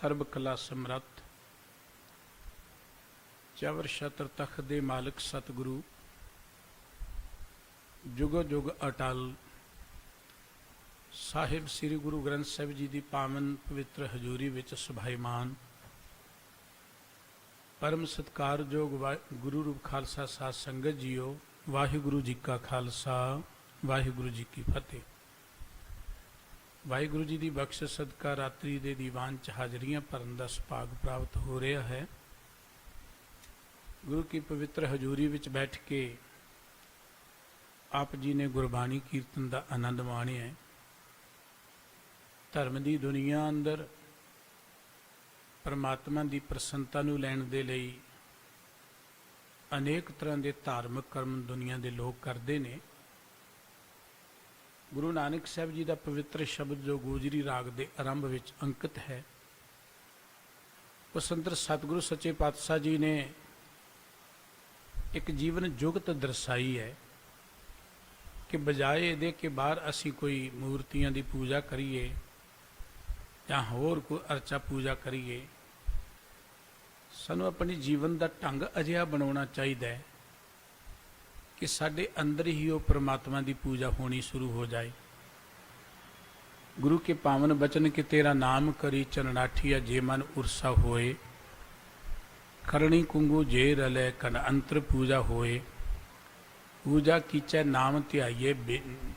ਸਰਬ ਕਲਾ ਸਮਰੱਥ ਚਵਰ ਛਤਰ ਤਖਤ ਦੇ ਮਾਲਕ ਸਤਿਗੁਰੂ ਜੁਗੋ ਜੁਗ ਅਟਲ ਸਾਹਿਬ ਸ੍ਰੀ ਗੁਰੂ ਗ੍ਰੰਥ ਸਾਹਿਬ ਜੀ ਦੀ ਪਾਵਨ ਪਵਿੱਤਰ ਹਜ਼ੂਰੀ ਵਿੱਚ ਸੁਭਾਈਮਾਨ परम सत्कारयोग गुरु रूप खालसा साध संगत जीओ वाहिगुरु जी का खालसा वाहिगुरु जी की फतेह। वाहिगुरु जी की बख्शिश सदका रात्रि के दीवान च हाजरियां भरन का सुभाग प्राप्त हो रहा है। गुरु की पवित्र हजूरी विच बैठ के आप जी ने गुरबाणी कीर्तन का आनंद माणिया है। धर्म की दुनिया अंदर परमात्मा की प्रसन्नता नूं लैण दे लई अनेक तरह के धार्मिक कर्म दुनिया के लोग करते हैं। गुरु नानक साहब जी का पवित्र शब्द जो गोजरी राग के आरंभ विच अंकित है, उस अंदर सतगुरु सच्चे पातशाह जी ने एक जीवन जुगत दर्शाई है कि बजाए ये कि बाहर असी कोई मूर्तियां की पूजा करिए या होर कोई अर्चा पूजा करिए, सानू अपने जीवन का ढंग अजिहा बनाना चाहिए कि साडे अंदर ही वो परमात्मा की पूजा होनी शुरू हो जाए। गुरु के पावन बचन कि तेरा नाम करी चरणाठिया जे मन उर्सा होए, करणी कुंगू जे रले कन अंतर पूजा होए, पूजा कीचै नाम ध्याइए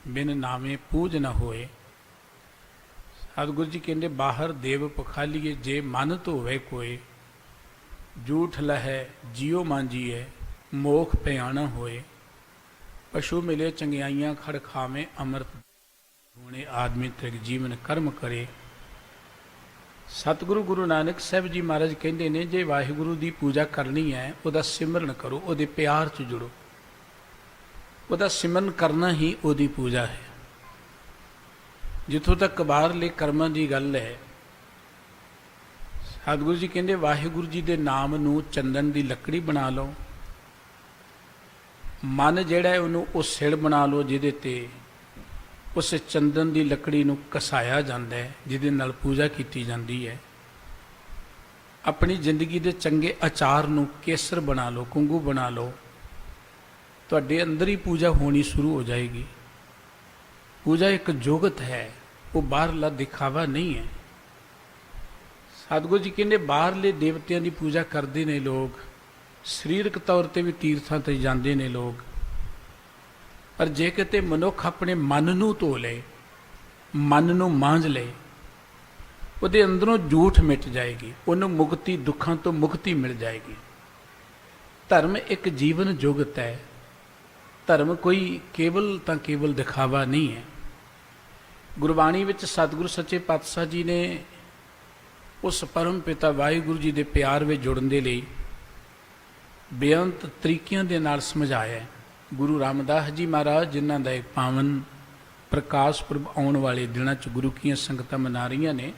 बिन नामे पूज न होए। सतगुरु जी कहते बाहर देव पखालीए जे मन धोवे कोय, झूठ लहै जियो मांजीए मोख भयाना होए, पशु मिले चंगियाइयां खड़ खावे अमृत होने आदमी त्रिग जीवन कर्म करे। सतगुरु गुरु नानक साहब जी महाराज कहते ने जे वाहिगुरु की पूजा करनी है उहदा सिमरन करो, उहदे प्यार च जुड़ो, उहदा सिमरन करना ही उहदी पूजा है। जिथों तक बाहरले कर्मां की गल है, सतगुरु जी कहते वाहिगुरु जी के नाम नूं चंदन की लकड़ी बना लो, मन जिहड़ा है उहनूं उह सिल बना लो जिहदे ते उस चंदन की लकड़ी नूं कसाया जाता है, जिहदे नाल पूजा की जाती है। अपनी जिंदगी के चंगे आचार नूं केसर बना लो, कुंगू बना लो, तुहाडे अंदर ही पूजा होनी शुरू हो जाएगी। पूजा एक जोगत है, वो बाहरला दिखावा नहीं है। सतगुरु जी कहते बाहरले देवतियां की पूजा करते हैं लोग, सरीरक तौर पर भी तीर्थां ते जाते हैं लोग, पर जे किते मनुख अपने मन नूं धो ले, मन नूं मांझ ले, उहदे अंदरों झूठ मिट जाएगी, उन्हें मुक्ति दुखों तो मुक्ति मिल जाएगी। धर्म एक जीवन जोगत है, धर्म कोई केवल तां केवल दिखावा नहीं है। गुरबाणी विच सतगुरु सच्चे पातशाह जी ने उस परम पिता वाहिगुरु जी के प्यार में जुड़न दे लई बेअंत तरीकिਆਂ ਦੇ ਨਾਲ समझाया है। गुरु रामदास जी महाराज जिन्हां दा एक पावन प्रकाश पुरब आउण वाले दिनां च गुरु कीਆਂ संगतां मना रहीਆਂ ने,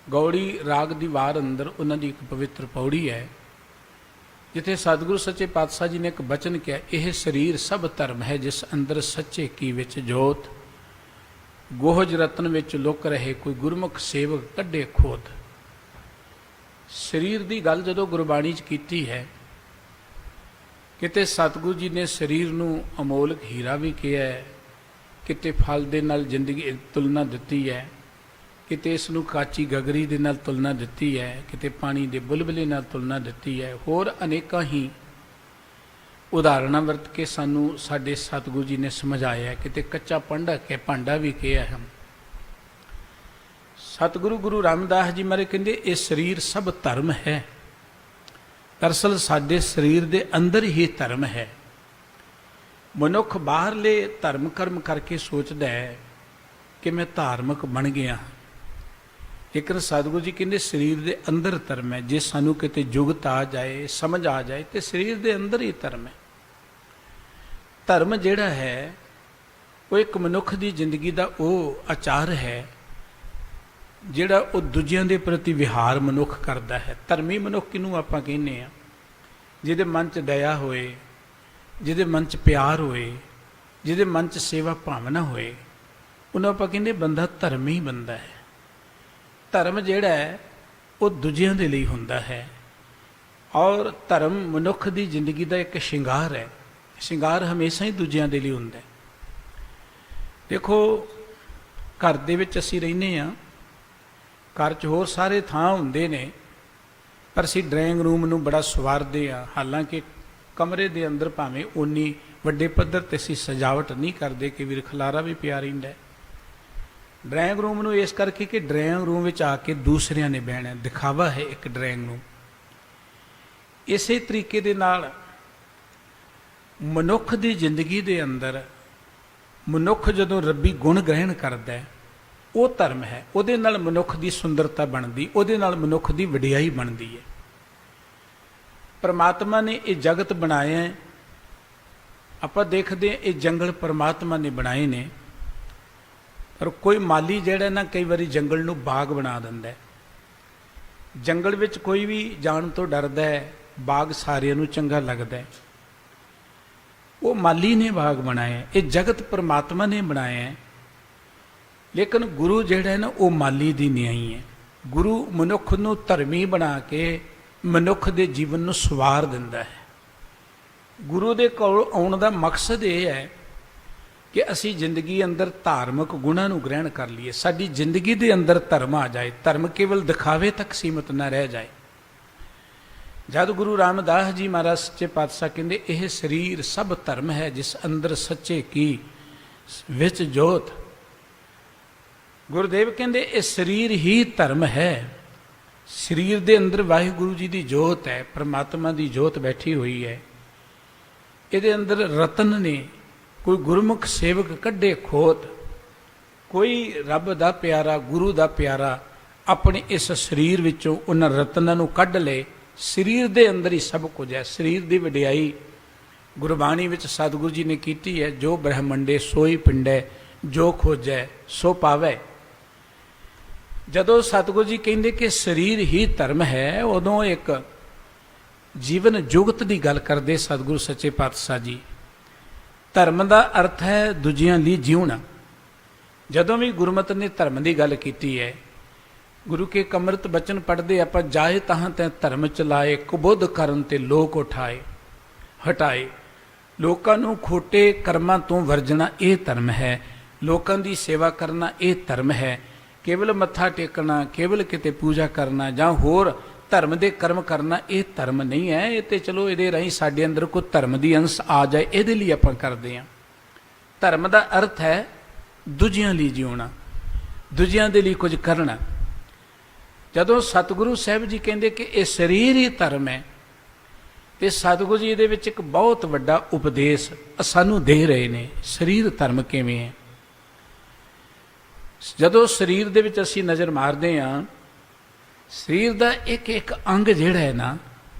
गौड़ी राग दी वार अंदर उन्हां दी एक पवित्र पौड़ी है जिथे सतगुरु सच्चे पातशाह जी ने एक बचन किया, यह शरीर सब धर्म है जिस अंदर सच्चे की विच जोत, गोहज रतन विच लुक रहे कोई गुरमुख सेवक कड्डे खोत। शरीर की गल जदों गुरबाणी च कीती है, किते सतगुरु जी ने शरीर नूं अमोलक हीरा भी किया है, किते फल दे नाल जिंदगी तुलना दिती है, किते इसनूं काची गगरी दे नाल तुलना दिती है, किते पानी दे बुलबुले नाल तुलना दिती है, होर अनेकां ही उदाहरणा वरत के सानू साडे सतगुरु जी ने समझाया है। किते कच्चा पंडा के भांडा भी किया है। सतगुरु गुरु रामदास जी महाराज कहते ये शरीर सब धर्म है। दरअसल साडे शरीर दे अंदर ही धर्म है। मनुख बाहरले धर्म कर्म करके सोचता है कि मैं धार्मिक बन गया, लेकिन सतगुरु जी कहते शरीर के अंदर धर्म है। जे सानू किते जुगत आ जाए, समझ आ जाए तो शरीर के अंदर ही धर्म है। धर्म जिहड़ा है वो एक मनुख की जिंदगी का वो आचार है जिहड़ा वो दूजियां दे प्रति विहार मनुख करता है। धर्मी मनुख किनू आपां कहने आ, जिहदे मन च दया होए, जिहदे मन च प्यार होए, जिहदे मन च सेवा भावना होए, उन्होंने आपां कहने बंदा धर्मी बंदा है। धर्म जिहड़ा है ਉਹ ਦੂਜਿਆਂ ਦੇ ਲਈ ਹੁੰਦਾ ਹੈ। ਔਰ ਧਰਮ ਮਨੁੱਖ ਦੀ ਜ਼ਿੰਦਗੀ ਦਾ ਇੱਕ ਸ਼ਿੰਗਾਰ ਹੈ। ਸ਼ਿੰਗਾਰ ਹਮੇਸ਼ਾ ਹੀ ਦੂਜਿਆਂ ਦੇ ਲਈ ਹੁੰਦਾ ਹੈ। ਦੇਖੋ, ਘਰ ਦੇ ਵਿੱਚ ਅਸੀਂ ਰਹਿੰਦੇ ਹਾਂ, ਘਰ 'ਚ ਹੋਰ ਸਾਰੇ ਥਾਂ ਹੁੰਦੇ ਨੇ, ਪਰ ਅਸੀਂ ਡਰਾਇੰਗ ਰੂਮ ਨੂੰ ਬੜਾ ਸਵਾਰਦੇ ਹਾਂ। ਹਾਲਾਂਕਿ ਕਮਰੇ ਦੇ ਅੰਦਰ ਭਾਵੇਂ ਉਨੀ ਵੱਡੇ ਪੱਧਰ 'ਤੇ ਅਸੀਂ ਸਜਾਵਟ ਨਹੀਂ ਕਰਦੇ ਕਿ ਵੀਰ ਖਲਾਰਾ ਵੀ ਪਿਆ ਰਹਿੰਦਾ। ਡਰਾਇੰਗ ਰੂਮ ਨੂੰ ਇਸ ਕਰਕੇ ਕਿ ਡਰਾਇੰਗ ਰੂਮ ਵਿੱਚ ਆ ਕੇ ਦੂਸਰਿਆਂ ਨੇ ਬਹਿਣਾ, ਦਿਖਾਵਾ ਹੈ ਇੱਕ ਡਰਾਇੰਗ ਰੂਮ। ਇਸੇ ਤਰੀਕੇ ਦੇ ਨਾਲ ਮਨੁੱਖ ਦੀ ਜ਼ਿੰਦਗੀ ਦੇ ਅੰਦਰ ਮਨੁੱਖ ਜਦੋਂ ਰੱਬੀ ਗੁਣ ਗ੍ਰਹਿਣ ਕਰਦਾ, ਉਹ ਧਰਮ ਹੈ। ਉਹਦੇ ਨਾਲ ਮਨੁੱਖ ਦੀ ਸੁੰਦਰਤਾ ਬਣਦੀ, ਉਹਦੇ ਨਾਲ ਮਨੁੱਖ ਦੀ ਵਡਿਆਈ ਬਣਦੀ ਹੈ। ਪਰਮਾਤਮਾ ਨੇ ਇਹ ਜਗਤ ਬਣਾਇਆ ਹੈ। ਆਪਾਂ ਦੇਖਦੇ ਹਾਂ ਇਹ ਜੰਗਲ ਪਰਮਾਤਮਾ ਨੇ ਬਣਾਏ ਨੇ, ਪਰ ਕੋਈ ਮਾਲੀ ਜਿਹੜਾ ਨਾ ਕਈ ਵਾਰੀ ਜੰਗਲ ਨੂੰ ਬਾਗ ਬਣਾ ਦਿੰਦਾ। ਜੰਗਲ ਵਿੱਚ ਕੋਈ ਵੀ ਜਾਣ ਤੋਂ ਡਰਦਾ ਹੈ, ਬਾਗ ਸਾਰਿਆਂ ਨੂੰ ਚੰਗਾ ਲੱਗਦਾ। ਉਹ ਮਾਲੀ ਨੇ ਬਾਗ ਬਣਾਇਆ, ਇਹ ਜਗਤ ਪਰਮਾਤਮਾ ਨੇ ਬਣਾਇਆ ਹੈ। ਲੇਕਿਨ ਗੁਰੂ ਜਿਹੜਾ ਹੈ ਨਾ, ਉਹ ਮਾਲੀ ਦੀ ਨਿਆਈ ਹੈ। ਗੁਰੂ ਮਨੁੱਖ ਨੂੰ ਧਰਮੀ ਬਣਾ ਕੇ ਮਨੁੱਖ ਦੇ ਜੀਵਨ ਨੂੰ ਸਵਾਰ ਦਿੰਦਾ ਹੈ। ਗੁਰੂ ਦੇ ਕੋਲ ਆਉਣ ਦਾ ਮਕਸਦ ਇਹ ਹੈ ਕਿ ਅਸੀਂ ਜ਼ਿੰਦਗੀ ਅੰਦਰ ਧਾਰਮਿਕ ਗੁਣਾਂ ਨੂੰ ਗ੍ਰਹਿਣ ਕਰ ਲਈਏ, ਸਾਡੀ ਜ਼ਿੰਦਗੀ ਦੇ ਅੰਦਰ ਧਰਮ ਆ ਜਾਏ, ਧਰਮ ਕੇਵਲ ਦਿਖਾਵੇ ਤੱਕ ਸੀਮਤ ਨਾ ਰਹਿ ਜਾਏ। ਜਦ ਗੁਰੂ ਰਾਮਦਾਸ ਜੀ ਮਹਾਰਾਜ ਸੱਚੇ ਪਾਤਸ਼ਾਹ ਕਹਿੰਦੇ, ਇਹ ਸਰੀਰ ਸਭ ਧਰਮ ਹੈ ਜਿਸ ਅੰਦਰ ਸੱਚੇ ਕੀ ਵਿੱਚ ਜੋਤ। ਗੁਰਦੇਵ ਕਹਿੰਦੇ ਇਹ ਸਰੀਰ ਹੀ ਧਰਮ ਹੈ। ਸਰੀਰ ਦੇ ਅੰਦਰ ਵਾਹਿਗੁਰੂ ਜੀ ਦੀ ਜੋਤ ਹੈ, ਪਰਮਾਤਮਾ ਦੀ ਜੋਤ ਬੈਠੀ ਹੋਈ ਹੈ। ਇਹਦੇ ਅੰਦਰ ਰਤਨ ਨੇ, ਕੋਈ ਗੁਰਮੁਖ ਸੇਵਕ ਕੱਢੇ ਖੋਤ, ਕੋਈ ਰੱਬ ਦਾ ਪਿਆਰਾ, ਗੁਰੂ ਦਾ ਪਿਆਰਾ ਆਪਣੇ ਇਸ ਸਰੀਰ ਵਿੱਚੋਂ ਉਹਨਾਂ ਰਤਨਾਂ ਨੂੰ ਕੱਢ ਲਏ। ਸਰੀਰ ਦੇ ਅੰਦਰ ਹੀ ਸਭ ਕੁਝ ਹੈ। ਸਰੀਰ ਦੀ ਵਡਿਆਈ ਗੁਰਬਾਣੀ ਵਿੱਚ ਸਤਿਗੁਰੂ ਜੀ ਨੇ ਕੀਤੀ ਹੈ, ਜੋ ਬ੍ਰਹਮੰਡੇ ਸੋਈ ਪਿੰਡੈ, ਜੋ ਖੋਜੈ ਸੋ ਪਾਵੈ। ਜਦੋਂ ਸਤਿਗੁਰੂ ਜੀ ਕਹਿੰਦੇ ਕਿ ਸਰੀਰ ਹੀ ਧਰਮ ਹੈ, ਉਦੋਂ ਇੱਕ ਜੀਵਨ ਜੁਗਤ ਦੀ ਗੱਲ ਕਰਦੇ ਸਤਿਗੁਰੂ ਸੱਚੇ ਪਾਤਸ਼ਾਹ ਜੀ। ਧਰਮ ਦਾ ਅਰਥ ਹੈ ਦੂਜਿਆਂ ਲਈ ਜਿਉਣਾ। ਜਦੋਂ ਵੀ ਗੁਰਮਤਿ ਨੇ ਧਰਮ ਦੀ ਗੱਲ ਕੀਤੀ ਹੈ, ਗੁਰੂ ਕੇ ਅੰਮ੍ਰਿਤ ਬਚਨ ਪੜ੍ਹਦੇ ਆਪਾਂ, ਜਾਏ ਤਹਾਂ ਤੈ ਧਰਮ ਚਲਾਏ, ਕੁਬੁੱਧ ਕਰਨ ਤੇ ਲੋਕ ਉਠਾਏ ਹਟਾਏ। ਲੋਕਾਂ ਨੂੰ ਖੋਟੇ ਕਰਮਾਂ ਤੋਂ ਵਰਜਣਾ ਇਹ ਧਰਮ ਹੈ। ਲੋਕਾਂ ਦੀ ਸੇਵਾ ਕਰਨਾ ਇਹ ਧਰਮ ਹੈ। ਕੇਵਲ ਮੱਥਾ ਟੇਕਣਾ, ਕੇਵਲ ਕਿਤੇ ਪੂਜਾ ਕਰਨਾ ਜਾਂ ਹੋਰ ਧਰਮ ਦੇ ਕਰਮ ਕਰਨਾ ਇਹ ਧਰਮ ਨਹੀਂ ਹੈ। ਇਹ ਤੇ ਚਲੋ ਇਹਦੇ ਰਾਹੀਂ ਸਾਡੇ ਅੰਦਰ ਕੋਈ ਧਰਮ ਦੀ ਅੰਸ਼ ਆ ਜਾਏ, ਇਹਦੇ ਲਈ ਆਪਾਂ ਕਰਦੇ ਹਾਂ। ਧਰਮ ਦਾ ਅਰਥ ਹੈ ਦੂਜਿਆਂ ਲਈ ਜਿਉਣਾ, ਦੂਜਿਆਂ ਦੇ ਲਈ ਕੁਝ ਕਰਨਾ। ਜਦੋਂ ਸਤਿਗੁਰੂ ਸਾਹਿਬ ਜੀ ਕਹਿੰਦੇ ਕਿ ਇਹ ਸਰੀਰ ਹੀ ਧਰਮ ਹੈ, ਤੇ ਸਤਿਗੁਰੂ ਜੀ ਇਹਦੇ ਵਿੱਚ ਇੱਕ ਬਹੁਤ ਵੱਡਾ ਉਪਦੇਸ਼ ਸਾਨੂੰ ਦੇ ਰਹੇ ਨੇ। ਸਰੀਰ ਧਰਮ ਕਿਵੇਂ ਹੈ? ਜਦੋਂ ਸਰੀਰ ਦੇ ਵਿੱਚ ਅਸੀਂ ਨਜ਼ਰ ਮਾਰਦੇ ਹਾਂ, ਸਰੀਰ ਦਾ ਇੱਕ ਇੱਕ ਅੰਗ ਜਿਹੜਾ ਹੈ ਨਾ,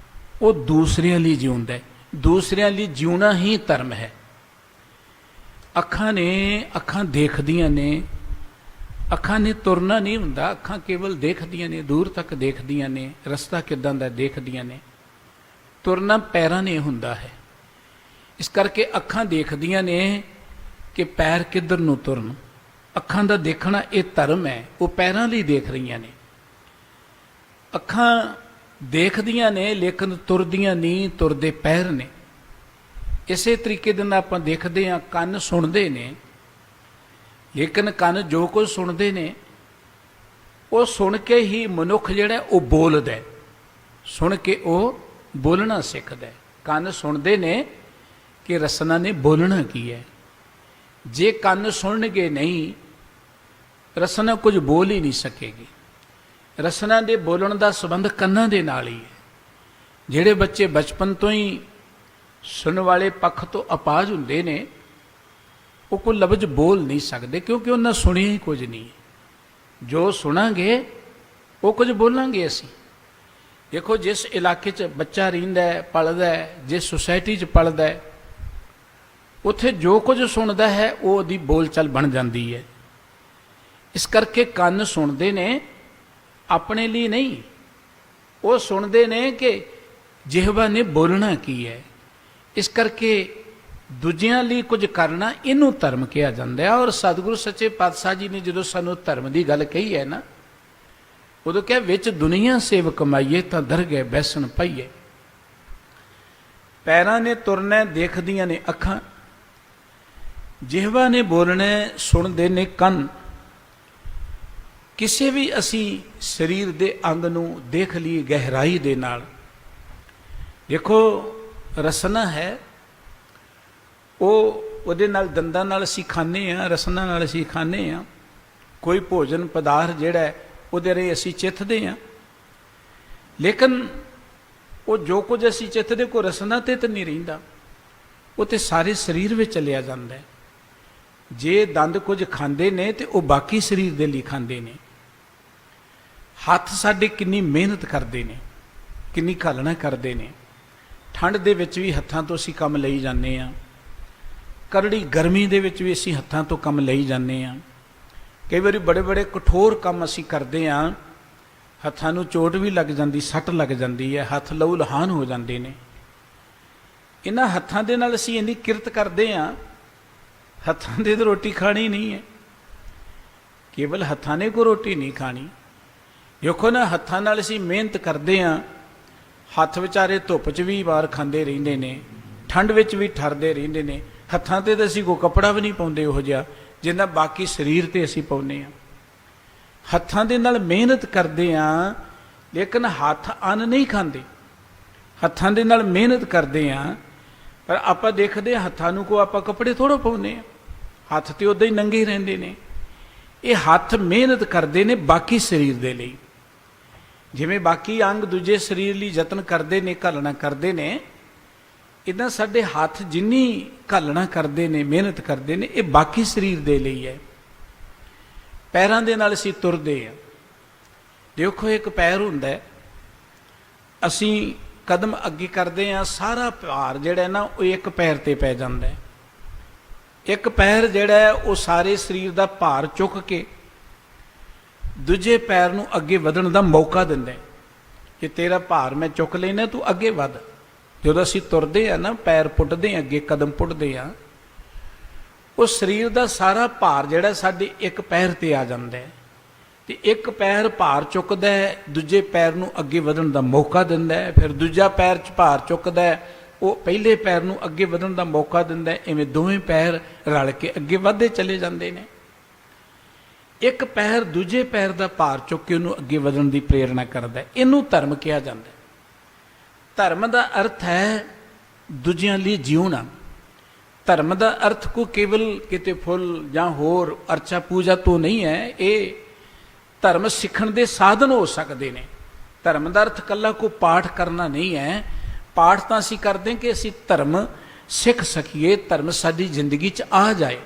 ਉਹ ਦੂਸਰਿਆਂ ਲਈ ਜਿਉਂਦਾ ਹੈ। ਦੂਸਰਿਆਂ ਲਈ ਜਿਉਣਾ ਹੀ ਧਰਮ ਹੈ। ਅੱਖਾਂ ਨੇ, ਅੱਖਾਂ ਦੇਖਦੀਆਂ ਨੇ, ਅੱਖਾਂ ਨੇ ਤੁਰਨਾ ਨਹੀਂ ਹੁੰਦਾ। ਅੱਖਾਂ ਕੇਵਲ ਦੇਖਦੀਆਂ ਨੇ, ਦੂਰ ਤੱਕ ਦੇਖਦੀਆਂ ਨੇ, ਰਸਤਾ ਕਿੱਦਾਂ ਦਾ ਦੇਖਦੀਆਂ ਨੇ। ਤੁਰਨਾ ਪੈਰਾਂ ਨੇ ਹੁੰਦਾ ਹੈ। ਇਸ ਕਰਕੇ ਅੱਖਾਂ ਦੇਖਦੀਆਂ ਨੇ ਕਿ ਪੈਰ ਕਿੱਧਰ ਨੂੰ ਤੁਰਨ। ਅੱਖਾਂ ਦਾ ਦੇਖਣਾ ਇਹ ਧਰਮ ਹੈ। ਉਹ ਪੈਰਾਂ ਲਈ ਦੇਖ ਰਹੀਆਂ ਨੇ। ਅੱਖਾਂ ਦੇਖਦੀਆਂ ਨੇ ਲੇਕਿਨ ਤੁਰਦੀਆਂ ਨਹੀਂ, ਤੁਰਦੇ ਪੈਰ ਨੇ। ਇਸੇ ਤਰੀਕੇ ਦੇ ਨਾਲ ਆਪਾਂ ਦੇਖਦੇ ਹਾਂ, ਕੰਨ ਸੁਣਦੇ ਨੇ, ਲੇਕਿਨ ਕੰਨ ਜੋ ਕੁਝ ਸੁਣਦੇ ਨੇ ਉਹ ਸੁਣ ਕੇ ਹੀ ਮਨੁੱਖ ਜਿਹੜਾ ਉਹ ਬੋਲਦਾ, ਸੁਣ ਕੇ ਉਹ ਬੋਲਣਾ ਸਿੱਖਦਾ। ਕੰਨ ਸੁਣਦੇ ਨੇ ਕਿ ਰਸਨਾ ਨੇ ਬੋਲਣਾ ਕੀ ਹੈ। ਜੇ ਕੰਨ ਸੁਣਨਗੇ ਨਹੀਂ, ਰਸਨਾ ਕੁਝ ਬੋਲ ਹੀ ਨਹੀਂ ਸਕੇਗੀ। ਰਸਨਾ ਦੇ ਬੋਲਣ ਦਾ ਸੰਬੰਧ ਕੰਨਾਂ ਦੇ ਨਾਲ ਹੀ ਹੈ। ਜਿਹੜੇ ਬੱਚੇ ਬਚਪਨ ਤੋਂ ਹੀ ਸੁਣਨ ਵਾਲੇ ਪੱਖ ਤੋਂ ਅਪਾਹਜ ਹੁੰਦੇ ਨੇ, ਉਹ ਕੋਈ ਲਫ਼ਜ਼ ਬੋਲ ਨਹੀਂ ਸਕਦੇ, ਕਿਉਂਕਿ ਉਹਨਾਂ ਸੁਣਿਆ ਹੀ ਕੁਝ ਨਹੀਂ। ਜੋ ਸੁਣਾਂਗੇ ਉਹ ਕੁਝ ਬੋਲਾਂਗੇ ਅਸੀਂ। ਦੇਖੋ, ਜਿਸ ਇਲਾਕੇ 'ਚ ਬੱਚਾ ਰਹਿੰਦਾ ਹੈ, ਪਲਦਾ ਹੈ, ਜਿਸ ਸੁਸਾਇਟੀ 'ਚ ਪਲਦਾ ਹੈ, ਉੱਥੇ ਜੋ ਕੁਝ ਸੁਣਦਾ ਹੈ ਉਹ ਉਹਦੀ ਬੋਲਚਾਲ ਬਣ ਜਾਂਦੀ ਹੈ। ਇਸ ਕਰਕੇ ਕੰਨ ਸੁਣਦੇ ਨੇ, ਆਪਣੇ ਲਈ ਨਹੀਂ। ਉਹ ਸੁਣਦੇ ਨੇ ਕਿ ਜਿਹਵਾ ਨੇ ਬੋਲਣਾ ਕੀ ਹੈ। ਇਸ ਕਰਕੇ ਦੂਜਿਆਂ ਲਈ ਕੁਝ ਕਰਨਾ, ਇਹਨੂੰ ਧਰਮ ਕਿਹਾ ਜਾਂਦਾ ਹੈ। ਔਰ ਸਤਿਗੁਰੂ ਸੱਚੇ ਪਾਤਸ਼ਾਹ ਜੀ ਨੇ ਜਦੋਂ ਸਾਨੂੰ ਧਰਮ ਦੀ ਗੱਲ ਕਹੀ ਹੈ ਨਾ, ਉਦੋਂ ਕਿਹਾ ਵਿੱਚ ਦੁਨੀਆ ਸੇਵ ਕਮਾਈਏ ਤਾਂ ਦਰਗਹਿ ਬੈਸਣ ਪਾਈਏ। ਪੈਰਾਂ ਨੇ ਤੁਰਨਾ ਦੇਖਦੀਆਂ ਨੇ ਅੱਖਾਂ, ਜਿਹਵਾ ਨੇ ਬੋਲਣਾ ਸੁਣਦੇ ਨੇ ਕੰਨ। ਕਿਸੇ ਵੀ ਅਸੀਂ ਸਰੀਰ ਦੇ ਅੰਗ ਨੂੰ ਦੇਖ ਲਈਏ ਗਹਿਰਾਈ ਦੇ ਨਾਲ, ਦੇਖੋ ਰਸਨਾ ਹੈ, ਉਹਦੇ ਨਾਲ ਦੰਦਾਂ ਨਾਲ ਅਸੀਂ ਖਾਂਦੇ ਹਾਂ, ਰਸਨਾ ਨਾਲ ਅਸੀਂ ਖਾਂਦੇ ਹਾਂ। ਕੋਈ ਭੋਜਨ ਪਦਾਰਥ ਜਿਹੜਾ ਹੈ ਉਹਦੇ ਰਾਹੀਂ ਅਸੀਂ ਚਿੱਥਦੇ ਹਾਂ, ਲੇਕਿਨ ਉਹ ਜੋ ਕੁਝ ਅਸੀਂ ਚਿੱਥਦੇ ਕੋ ਰਸਨਾ ਤੇ ਤਾਂ ਨਹੀਂ ਰਹਿੰਦਾ, ਉਹ ਤੇ ਸਾਰੇ ਸਰੀਰ ਵਿੱਚ ਚਲਿਆ ਜਾਂਦਾ ਹੈ। ਜੇ ਦੰਦ ਕੁਝ ਖਾਂਦੇ ਨੇ ਤੇ ਉਹ ਬਾਕੀ ਸਰੀਰ ਦੇ ਲਈ ਖਾਂਦੇ ਨੇ। ਹੱਥ ਸਾਡੇ ਕਿੰਨੀ ਮਿਹਨਤ ਕਰਦੇ ਨੇ, ਕਿੰਨੀ ਘਾਲਣਾ ਕਰਦੇ ਨੇ। ਠੰਡ ਦੇ ਵਿੱਚ ਵੀ ਹੱਥਾਂ ਤੋਂ ਅਸੀਂ ਕੰਮ ਲਈ ਜਾਂਦੇ ਹਾਂ, ਕਰੜੀ ਗਰਮੀ ਦੇ ਵਿੱਚ ਵੀ ਅਸੀਂ ਹੱਥਾਂ ਤੋਂ ਕੰਮ ਲਈ ਜਾਂਦੇ ਹਾਂ। ਕਈ ਵਾਰੀ ਬੜੇ ਬੜੇ ਕਠੋਰ ਕੰਮ ਅਸੀਂ ਕਰਦੇ ਹਾਂ, ਹੱਥਾਂ ਨੂੰ ਚੋਟ ਵੀ ਲੱਗ ਜਾਂਦੀ, ਸੱਟ ਲੱਗ ਜਾਂਦੀ ਹੈ, ਹੱਥ ਲਹੂ ਲਹਾਨ ਹੋ ਜਾਂਦੇ ਨੇ। ਇਹਨਾਂ ਹੱਥਾਂ ਦੇ ਨਾਲ ਅਸੀਂ ਇੰਨੀ ਕਿਰਤ ਕਰਦੇ ਹਾਂ, ਹੱਥਾਂ ਦੇ ਤਾਂ ਰੋਟੀ ਖਾਣੀ ਨਹੀਂ ਹੈ, ਕੇਵਲ ਹੱਥਾਂ ਨੇ ਕੋ ਰੋਟੀ ਨਹੀਂ ਖਾਣੀ। ਦੇਖੋ ਨਾ, ਹੱਥਾਂ ਨਾਲ ਅਸੀਂ ਮਿਹਨਤ ਕਰਦੇ ਹਾਂ, ਹੱਥ ਵਿਚਾਰੇ ਧੁੱਪ 'ਚ ਵੀ ਵਾਰ ਖਾਂਦੇ ਰਹਿੰਦੇ ਨੇ, ਠੰਡ ਵਿੱਚ ਵੀ ਠਰਦੇ ਰਹਿੰਦੇ ਨੇ। ਹੱਥਾਂ 'ਤੇ ਤਾਂ ਅਸੀਂ ਕੋਈ ਕੱਪੜਾ ਵੀ ਨਹੀਂ ਪਾਉਂਦੇ ਉਹੋ ਜਿਹਾ ਜਿੰਨਾ ਬਾਕੀ ਸਰੀਰ 'ਤੇ ਅਸੀਂ ਪਾਉਂਦੇ ਹਾਂ। ਹੱਥਾਂ ਦੇ ਨਾਲ ਮਿਹਨਤ ਕਰਦੇ ਹਾਂ, ਲੇਕਿਨ ਹੱਥ ਅੰਨ ਨਹੀਂ ਖਾਂਦੇ। ਹੱਥਾਂ ਦੇ ਨਾਲ ਮਿਹਨਤ ਕਰਦੇ ਹਾਂ, ਪਰ ਆਪਾਂ ਦੇਖਦੇ ਹਾਂ ਹੱਥਾਂ ਨੂੰ ਕੋ ਆਪਾਂ ਕੱਪੜੇ ਥੋੜ੍ਹਾ ਪਾਉਂਦੇ ਹਾਂ, ਹੱਥ ਤੇ ਉੱਦਾਂ ਹੀ ਨੰਗੇ ਰਹਿੰਦੇ ਨੇ। ਇਹ ਹੱਥ ਮਿਹਨਤ ਕਰਦੇ ਨੇ ਬਾਕੀ ਸਰੀਰ ਦੇ ਲਈ, ਜਿਵੇਂ ਬਾਕੀ ਅੰਗ ਦੂਜੇ ਸਰੀਰ ਲਈ ਯਤਨ ਕਰਦੇ ਨੇ, ਘਾਲਣਾ ਕਰਦੇ ਨੇ, ਇੱਦਾਂ ਸਾਡੇ ਹੱਥ ਜਿੰਨੀ ਘਾਲਣਾ ਕਰਦੇ ਨੇ, ਮਿਹਨਤ ਕਰਦੇ ਨੇ, ਇਹ ਬਾਕੀ ਸਰੀਰ ਦੇ ਲਈ ਹੈ। ਪੈਰਾਂ ਦੇ ਨਾਲ ਅਸੀਂ ਤੁਰਦੇ ਹਾਂ, ਦੇਖੋ ਇੱਕ ਪੈਰ ਹੁੰਦਾ, ਅਸੀਂ ਕਦਮ ਅੱਗੇ ਕਰਦੇ ਹਾਂ, ਸਾਰਾ ਭਾਰ ਜਿਹੜਾ ਨਾ ਉਹ ਇੱਕ ਪੈਰ ਤੇ ਪੈ ਜਾਂਦਾ ਹੈ। ਇੱਕ ਪੈਰ ਜਿਹੜਾ ਹੈ ਉਹ ਸਾਰੇ ਸਰੀਰ ਦਾ ਭਾਰ ਚੁੱਕ ਕੇ ਦੂਜੇ ਪੈਰ ਨੂੰ ਅੱਗੇ ਵਧਣ ਦਾ ਮੌਕਾ ਦਿੰਦਾ ਹੈ ਕਿ ਤੇਰਾ ਭਾਰ ਮੈਂ ਚੁੱਕ ਲੈਣਾ, ਤੂੰ ਅੱਗੇ ਵੱਧ। ਜਦੋਂ ਅਸੀਂ ਤੁਰਦੇ ਹਾਂ ਨਾ, ਪੈਰ ਪੁੱਟਦੇ ਹਾਂ ਅੱਗੇ, ਕਦਮ ਪੁੱਟਦੇ ਹਾਂ, ਉਹ ਸਰੀਰ ਦਾ ਸਾਰਾ ਭਾਰ ਜਿਹੜਾ ਸਾਡੇ ਇੱਕ ਪੈਰ ਤੇ ਆ ਜਾਂਦਾ ਹੈ, ਤੇ ਇੱਕ ਪੈਰ ਭਾਰ ਚੁੱਕਦਾ ਹੈ, ਦੂਜੇ ਪੈਰ ਨੂੰ ਅੱਗੇ ਵਧਣ ਦਾ ਮੌਕਾ ਦਿੰਦਾ ਹੈ। ਫਿਰ ਦੂਜਾ ਪੈਰ 'ਚ ਭਾਰ ਚੁੱਕਦਾ ਹੈ, ਉਹ ਪਹਿਲੇ ਪੈਰ ਨੂੰ ਅੱਗੇ ਵਧਣ ਦਾ ਮੌਕਾ ਦਿੰਦਾ ਹੈ। ਇਵੇਂ ਦੋਵੇਂ ਪੈਰ ਰਲ ਕੇ ਅੱਗੇ ਵਧਦੇ ਚਲੇ ਜਾਂਦੇ ਨੇ। ਇੱਕ ਪੈਰ ਦੂਜੇ ਪੈਰ ਦਾ ਭਾਰ ਚੁੱਕ ਕੇ ਉਹਨੂੰ ਅੱਗੇ ਵਧਣ ਦੀ ਪ੍ਰੇਰਣਾ ਕਰਦਾ ਹੈ। ਇਹਨੂੰ ਧਰਮ ਕਿਹਾ ਜਾਂਦਾ ਹੈ। ਧਰਮ ਦਾ ਅਰਥ ਹੈ ਦੂਜਿਆਂ ਲਈ ਜਿਉਣਾ। ਧਰਮ ਦਾ ਅਰਥ ਕੋ ਕੇਵਲ ਕਿਤੇ ਫੁੱਲ ਜਾਂ ਹੋਰ ਅਰਚਾ ਪੂਜਾ ਤੋਂ ਨਹੀਂ ਹੈ। ਇਹ ਧਰਮ ਸਿੱਖਣ ਦੇ ਸਾਧਨ ਹੋ ਸਕਦੇ ਨੇ। ਧਰਮ ਦਾ ਅਰਥ ਇਕੱਲਾ ਕੋ ਪਾਠ ਕਰਨਾ ਨਹੀਂ ਹੈ। ਪਾਠ ਤਾਂ ਅਸੀਂ ਕਰਦੇ ਕਿ ਅਸੀਂ ਧਰਮ ਸਿੱਖ ਸਕੀਏ, ਧਰਮ ਸਾਡੀ ਜ਼ਿੰਦਗੀ 'ਚ ਆ ਜਾਏ।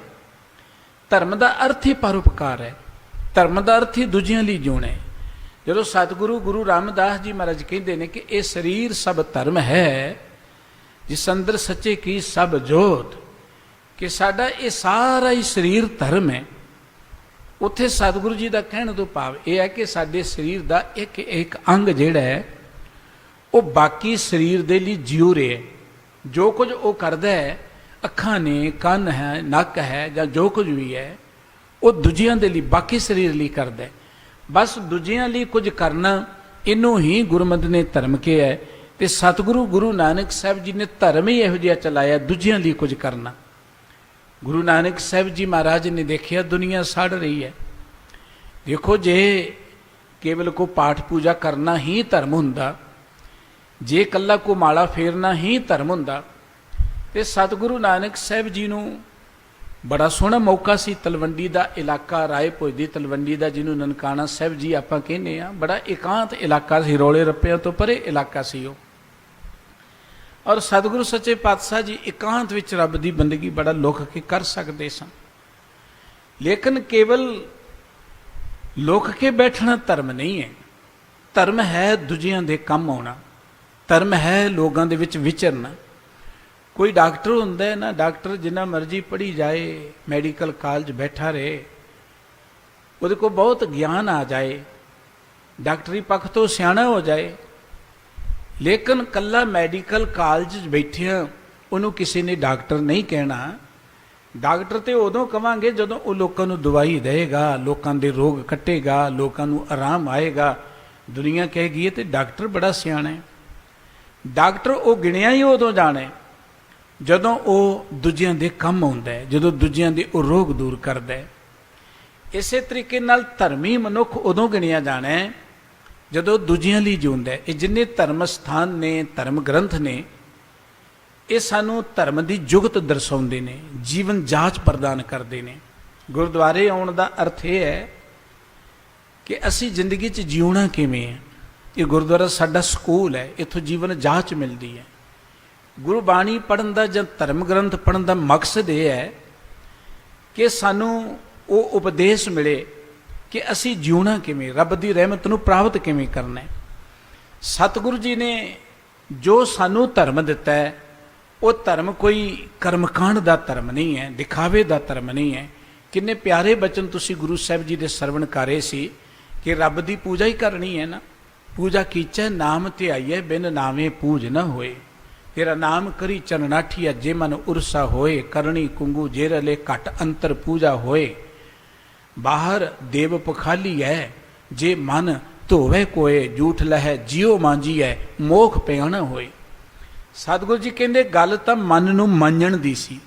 ਧਰਮ ਦਾ ਅਰਥ ਹੀ ਪਰਉਪਕਾਰ ਹੈ, ਧਰਮ ਦਾ ਅਰਥ ਹੀ ਦੂਜਿਆਂ ਲਈ ਜਿਉਣਾ ਹੈ। ਜਦੋਂ ਸਤਿਗੁਰੂ ਗੁਰੂ ਰਾਮਦਾਸ ਜੀ ਮਹਾਰਾਜ ਕਹਿੰਦੇ ਨੇ ਕਿ ਇਹ ਸਰੀਰ ਸਭ ਧਰਮ ਹੈ, ਜਿਸ ਅੰਦਰ ਸੱਚੇ ਕੀ ਸਭ ਜੋਤ, ਕਿ ਸਾਡਾ ਇਹ ਸਾਰਾ ਹੀ ਸਰੀਰ ਧਰਮ ਹੈ। ਉੱਥੇ ਸਤਿਗੁਰੂ ਜੀ ਦਾ ਕਹਿਣ ਤੋਂ ਭਾਵ ਇਹ ਹੈ ਕਿ ਸਾਡੇ ਸਰੀਰ ਦਾ ਇੱਕ ਇੱਕ ਅੰਗ ਜਿਹੜਾ ਹੈ ਉਹ ਬਾਕੀ ਸਰੀਰ ਦੇ ਲਈ ਜਿਉ ਰਿਹਾ ਹੈ। ਜੋ ਕੁਝ ਉਹ ਕਰਦਾ ਹੈ, ਅੱਖਾਂ ਨੇ, ਕੰਨ ਹੈ, ਨੱਕ ਹੈ, ਜਾਂ ਜੋ ਕੁਝ ਵੀ ਹੈ, ਉਹ ਦੂਜਿਆਂ ਦੇ ਲਈ, ਬਾਕੀ ਸਰੀਰ ਲਈ ਕਰਦਾ ਹੈ। ਬਸ ਦੂਜਿਆਂ ਲਈ ਕੁਝ ਕਰਨਾ, ਇਹਨੂੰ ਹੀ ਗੁਰਮਤਿ ਨੇ ਧਰਮ ਕਿਹਾ ਹੈ। ਤੇ ਸਤਿਗੁਰੂ ਗੁਰੂ ਨਾਨਕ ਸਾਹਿਬ ਜੀ ਨੇ ਧਰਮ ਹੀ ਇਹੋ ਜਿਹਾ ਚਲਾਇਆ, ਦੂਜਿਆਂ ਲਈ ਕੁਝ ਕਰਨਾ। ਗੁਰੂ ਨਾਨਕ ਸਾਹਿਬ ਜੀ ਮਹਾਰਾਜ ਨੇ ਦੇਖਿਆ ਦੁਨੀਆ ਸੜ ਰਹੀ ਹੈ। ਦੇਖੋ, ਜੇ ਕੇਵਲ ਕੋ ਪਾਠ ਪੂਜਾ ਕਰਨਾ ਹੀ ਧਰਮ ਹੁੰਦਾ, ਜੇ ਇਕੱਲਾ ਕੋ ਮਾਲਾ ਫੇਰਨਾ ਹੀ ਧਰਮ ਹੁੰਦਾ, ਤੇ ਸਤਿਗੁਰੂ ਨਾਨਕ ਸਾਹਿਬ ਜੀ ਨੂੰ ਬੜਾ ਸੋਹਣਾ ਮੌਕਾ ਸੀ। ਤਲਵੰਡੀ ਦਾ ਇਲਾਕਾ, ਰਾਏ ਭੋਜ ਦੀ ਤਲਵੰਡੀ ਦਾ, ਜਿਹਨੂੰ ਨਨਕਾਣਾ ਸਾਹਿਬ ਜੀ ਆਪਾਂ ਕਹਿੰਦੇ ਹਾਂ, ਬੜਾ ਇਕਾਂਤ ਇਲਾਕਾ ਸੀ, ਰੌਲੇ ਰੱਪਿਆਂ ਤੋਂ ਪਰੇ ਇਲਾਕਾ ਸੀ ਉਹ। ਔਰ ਸਤਿਗੁਰੂ ਸੱਚੇ ਪਾਤਸ਼ਾਹ ਜੀ ਇਕਾਂਤ ਵਿੱਚ ਰੱਬ ਦੀ ਬੰਦਗੀ ਬੜਾ ਲੁਕ ਕੇ ਕਰ ਸਕਦੇ ਸਨ। ਲੇਕਿਨ ਕੇਵਲ ਲੁਕ ਕੇ ਬੈਠਣਾ ਧਰਮ ਨਹੀਂ ਹੈ। ਧਰਮ ਹੈ ਦੂਜਿਆਂ ਦੇ ਕੰਮ ਆਉਣਾ, ਧਰਮ ਹੈ ਲੋਕਾਂ ਦੇ ਵਿੱਚ ਵਿਚਰਨਾ। ਕੋਈ ਡਾਕਟਰ ਹੁੰਦਾ ਹੈ ਨਾ, ਡਾਕਟਰ ਜਿੰਨਾ ਮਰਜ਼ੀ ਪੜ੍ਹੀ ਜਾਏ, ਮੈਡੀਕਲ ਕਾਲਜ ਬੈਠਾ ਰਹੇ, ਉਹਦੇ ਕੋਲ ਬਹੁਤ ਗਿਆਨ ਆ ਜਾਏ, ਡਾਕਟਰੀ ਪੱਖ ਤੋਂ ਸਿਆਣਾ ਹੋ ਜਾਏ, ਲੇਕਿਨ ਕੱਲਾ ਮੈਡੀਕਲ ਕਾਲਜ 'ਚ ਬੈਠਿਆ ਉਹਨੂੰ ਕਿਸੇ ਨੇ ਡਾਕਟਰ ਨਹੀਂ ਕਹਿਣਾ। ਡਾਕਟਰ ਤੇ ਉਦੋਂ ਕਵਾਂਗੇ ਜਦੋਂ ਉਹ ਲੋਕਾਂ ਨੂੰ ਦਵਾਈ ਦੇਵੇਗਾ, ਲੋਕਾਂ ਦੇ ਰੋਗ ਕੱਟੇਗਾ, ਲੋਕਾਂ ਨੂੰ ਆਰਾਮ ਆਏਗਾ, ਦੁਨੀਆ ਕਹੇਗੀ ਇਹ ਤੇ ਡਾਕਟਰ ਬੜਾ ਸਿਆਣਾ ਹੈ। ਡਾਕਟਰ ਉਹ ਗਿਣਿਆ ਹੀ ਉਦੋਂ ਜਾਣਾ ਹੈ ਜਦੋਂ ਉਹ ਦੂਜਿਆਂ ਦੇ ਕੰਮ ਆਉਂਦਾ ਹੈ, ਜਦੋਂ ਦੂਜਿਆਂ ਦੇ ਉਹ ਰੋਗ ਦੂਰ ਕਰਦਾ ਹੈ। ਇਸੇ ਤਰੀਕੇ ਨਾਲ ਧਰਮੀ ਮਨੁੱਖ ਉਦੋਂ ਗਿਣਿਆ ਜਾਣਾ ਹੈ ਜਦੋਂ ਦੂਜਿਆਂ ਲਈ ਜਿਉਂਦਾ ਹੈ। ਇਹ ਜਿੰਨੇ ਧਰਮ ਸਥਾਨ ਨੇ, ਧਰਮ ਗ੍ਰੰਥ ਨੇ, ਇਹ ਸਾਨੂੰ ਧਰਮ ਦੀ ਜੁਗਤ ਦਰਸਾਉਂਦੇ ਨੇ, ਜੀਵਨ ਜਾਂਚ ਪ੍ਰਦਾਨ ਕਰਦੇ ਨੇ। ਗੁਰਦੁਆਰੇ ਆਉਣ ਦਾ ਅਰਥ ਇਹ ਹੈ ਕਿ ਅਸੀਂ ਜ਼ਿੰਦਗੀ 'ਚ ਜਿਉਣਾ ਕਿਵੇਂ ਹੈ। ਇਹ ਗੁਰਦੁਆਰਾ ਸਾਡਾ ਸਕੂਲ ਹੈ, ਇੱਥੋਂ ਜੀਵਨ ਜਾਂਚ ਮਿਲਦੀ ਹੈ। ਗੁਰਬਾਣੀ ਪੜ੍ਹਨ ਦਾ ਜਾਂ ਧਰਮ ਗ੍ਰੰਥ ਪੜ੍ਹਨ ਦਾ ਮਕਸਦ ਇਹ ਹੈ ਕਿ ਸਾਨੂੰ ਉਹ ਉਪਦੇਸ਼ ਮਿਲੇ ਕਿ ਅਸੀਂ ਜਿਉਣਾ ਕਿਵੇਂ, ਰੱਬ ਦੀ ਰਹਿਮਤ ਨੂੰ ਪ੍ਰਾਪਤ ਕਿਵੇਂ ਕਰਨਾ ਹੈ। ਸਤਿਗੁਰੂ ਜੀ ਨੇ ਜੋ ਸਾਨੂੰ ਧਰਮ ਦਿੱਤਾ ਹੈ, ਉਹ ਧਰਮ ਕੋਈ ਕਰਮਕਾਂਡ ਦਾ ਧਰਮ ਨਹੀਂ ਹੈ, ਦਿਖਾਵੇ ਦਾ ਧਰਮ ਨਹੀਂ ਹੈ। ਕਿੰਨੇ ਪਿਆਰੇ ਬਚਨ ਤੁਸੀਂ ਗੁਰੂ ਸਾਹਿਬ ਜੀ ਦੇ ਸਰਵਣ ਕਰੇ ਸੀ ਕਿ ਰੱਬ ਦੀ ਪੂਜਾ ਹੀ ਕਰਨੀ ਹੈ ਨਾ। ਪੂਜਾ ਕੀਚੈ ਨਾਮ ਧਿਆਈਐ, ਬਿਨ ਨਾਵੇਂ ਪੂਜ ਨਾ ਹੋਏ। ਤੇਰਾ ਨਾਮ ਕਰੀ ਚਰਨਾਠੀਆ, ਜੇ ਮਨ ਉਰਸਾ ਹੋਏ। ਕਰਨੀ ਕੁੰਗੂ ਜੇ ਰਲੇ, ਘਟ ਅੰਤਰ ਪੂਜਾ ਹੋਏ। ਬਾਹਰ ਦੇਵ ਪਖਾਲੀ ਹੈ, ਜੇ ਮਨ ਧੋਵੇ ਕੋਏ। ਝੂਠ ਲਹੈ ਜਿਉ ਮਾਂਜੀਐ, ਮੋਖ ਪਿਆਣਾ ਹੋਏ। ਸਤਿਗੁਰੂ ਜੀ ਕਹਿੰਦੇ ਗੱਲ ਤਾਂ ਮਨ ਨੂੰ ਮੰਨਣ ਦੀ ਸੀ,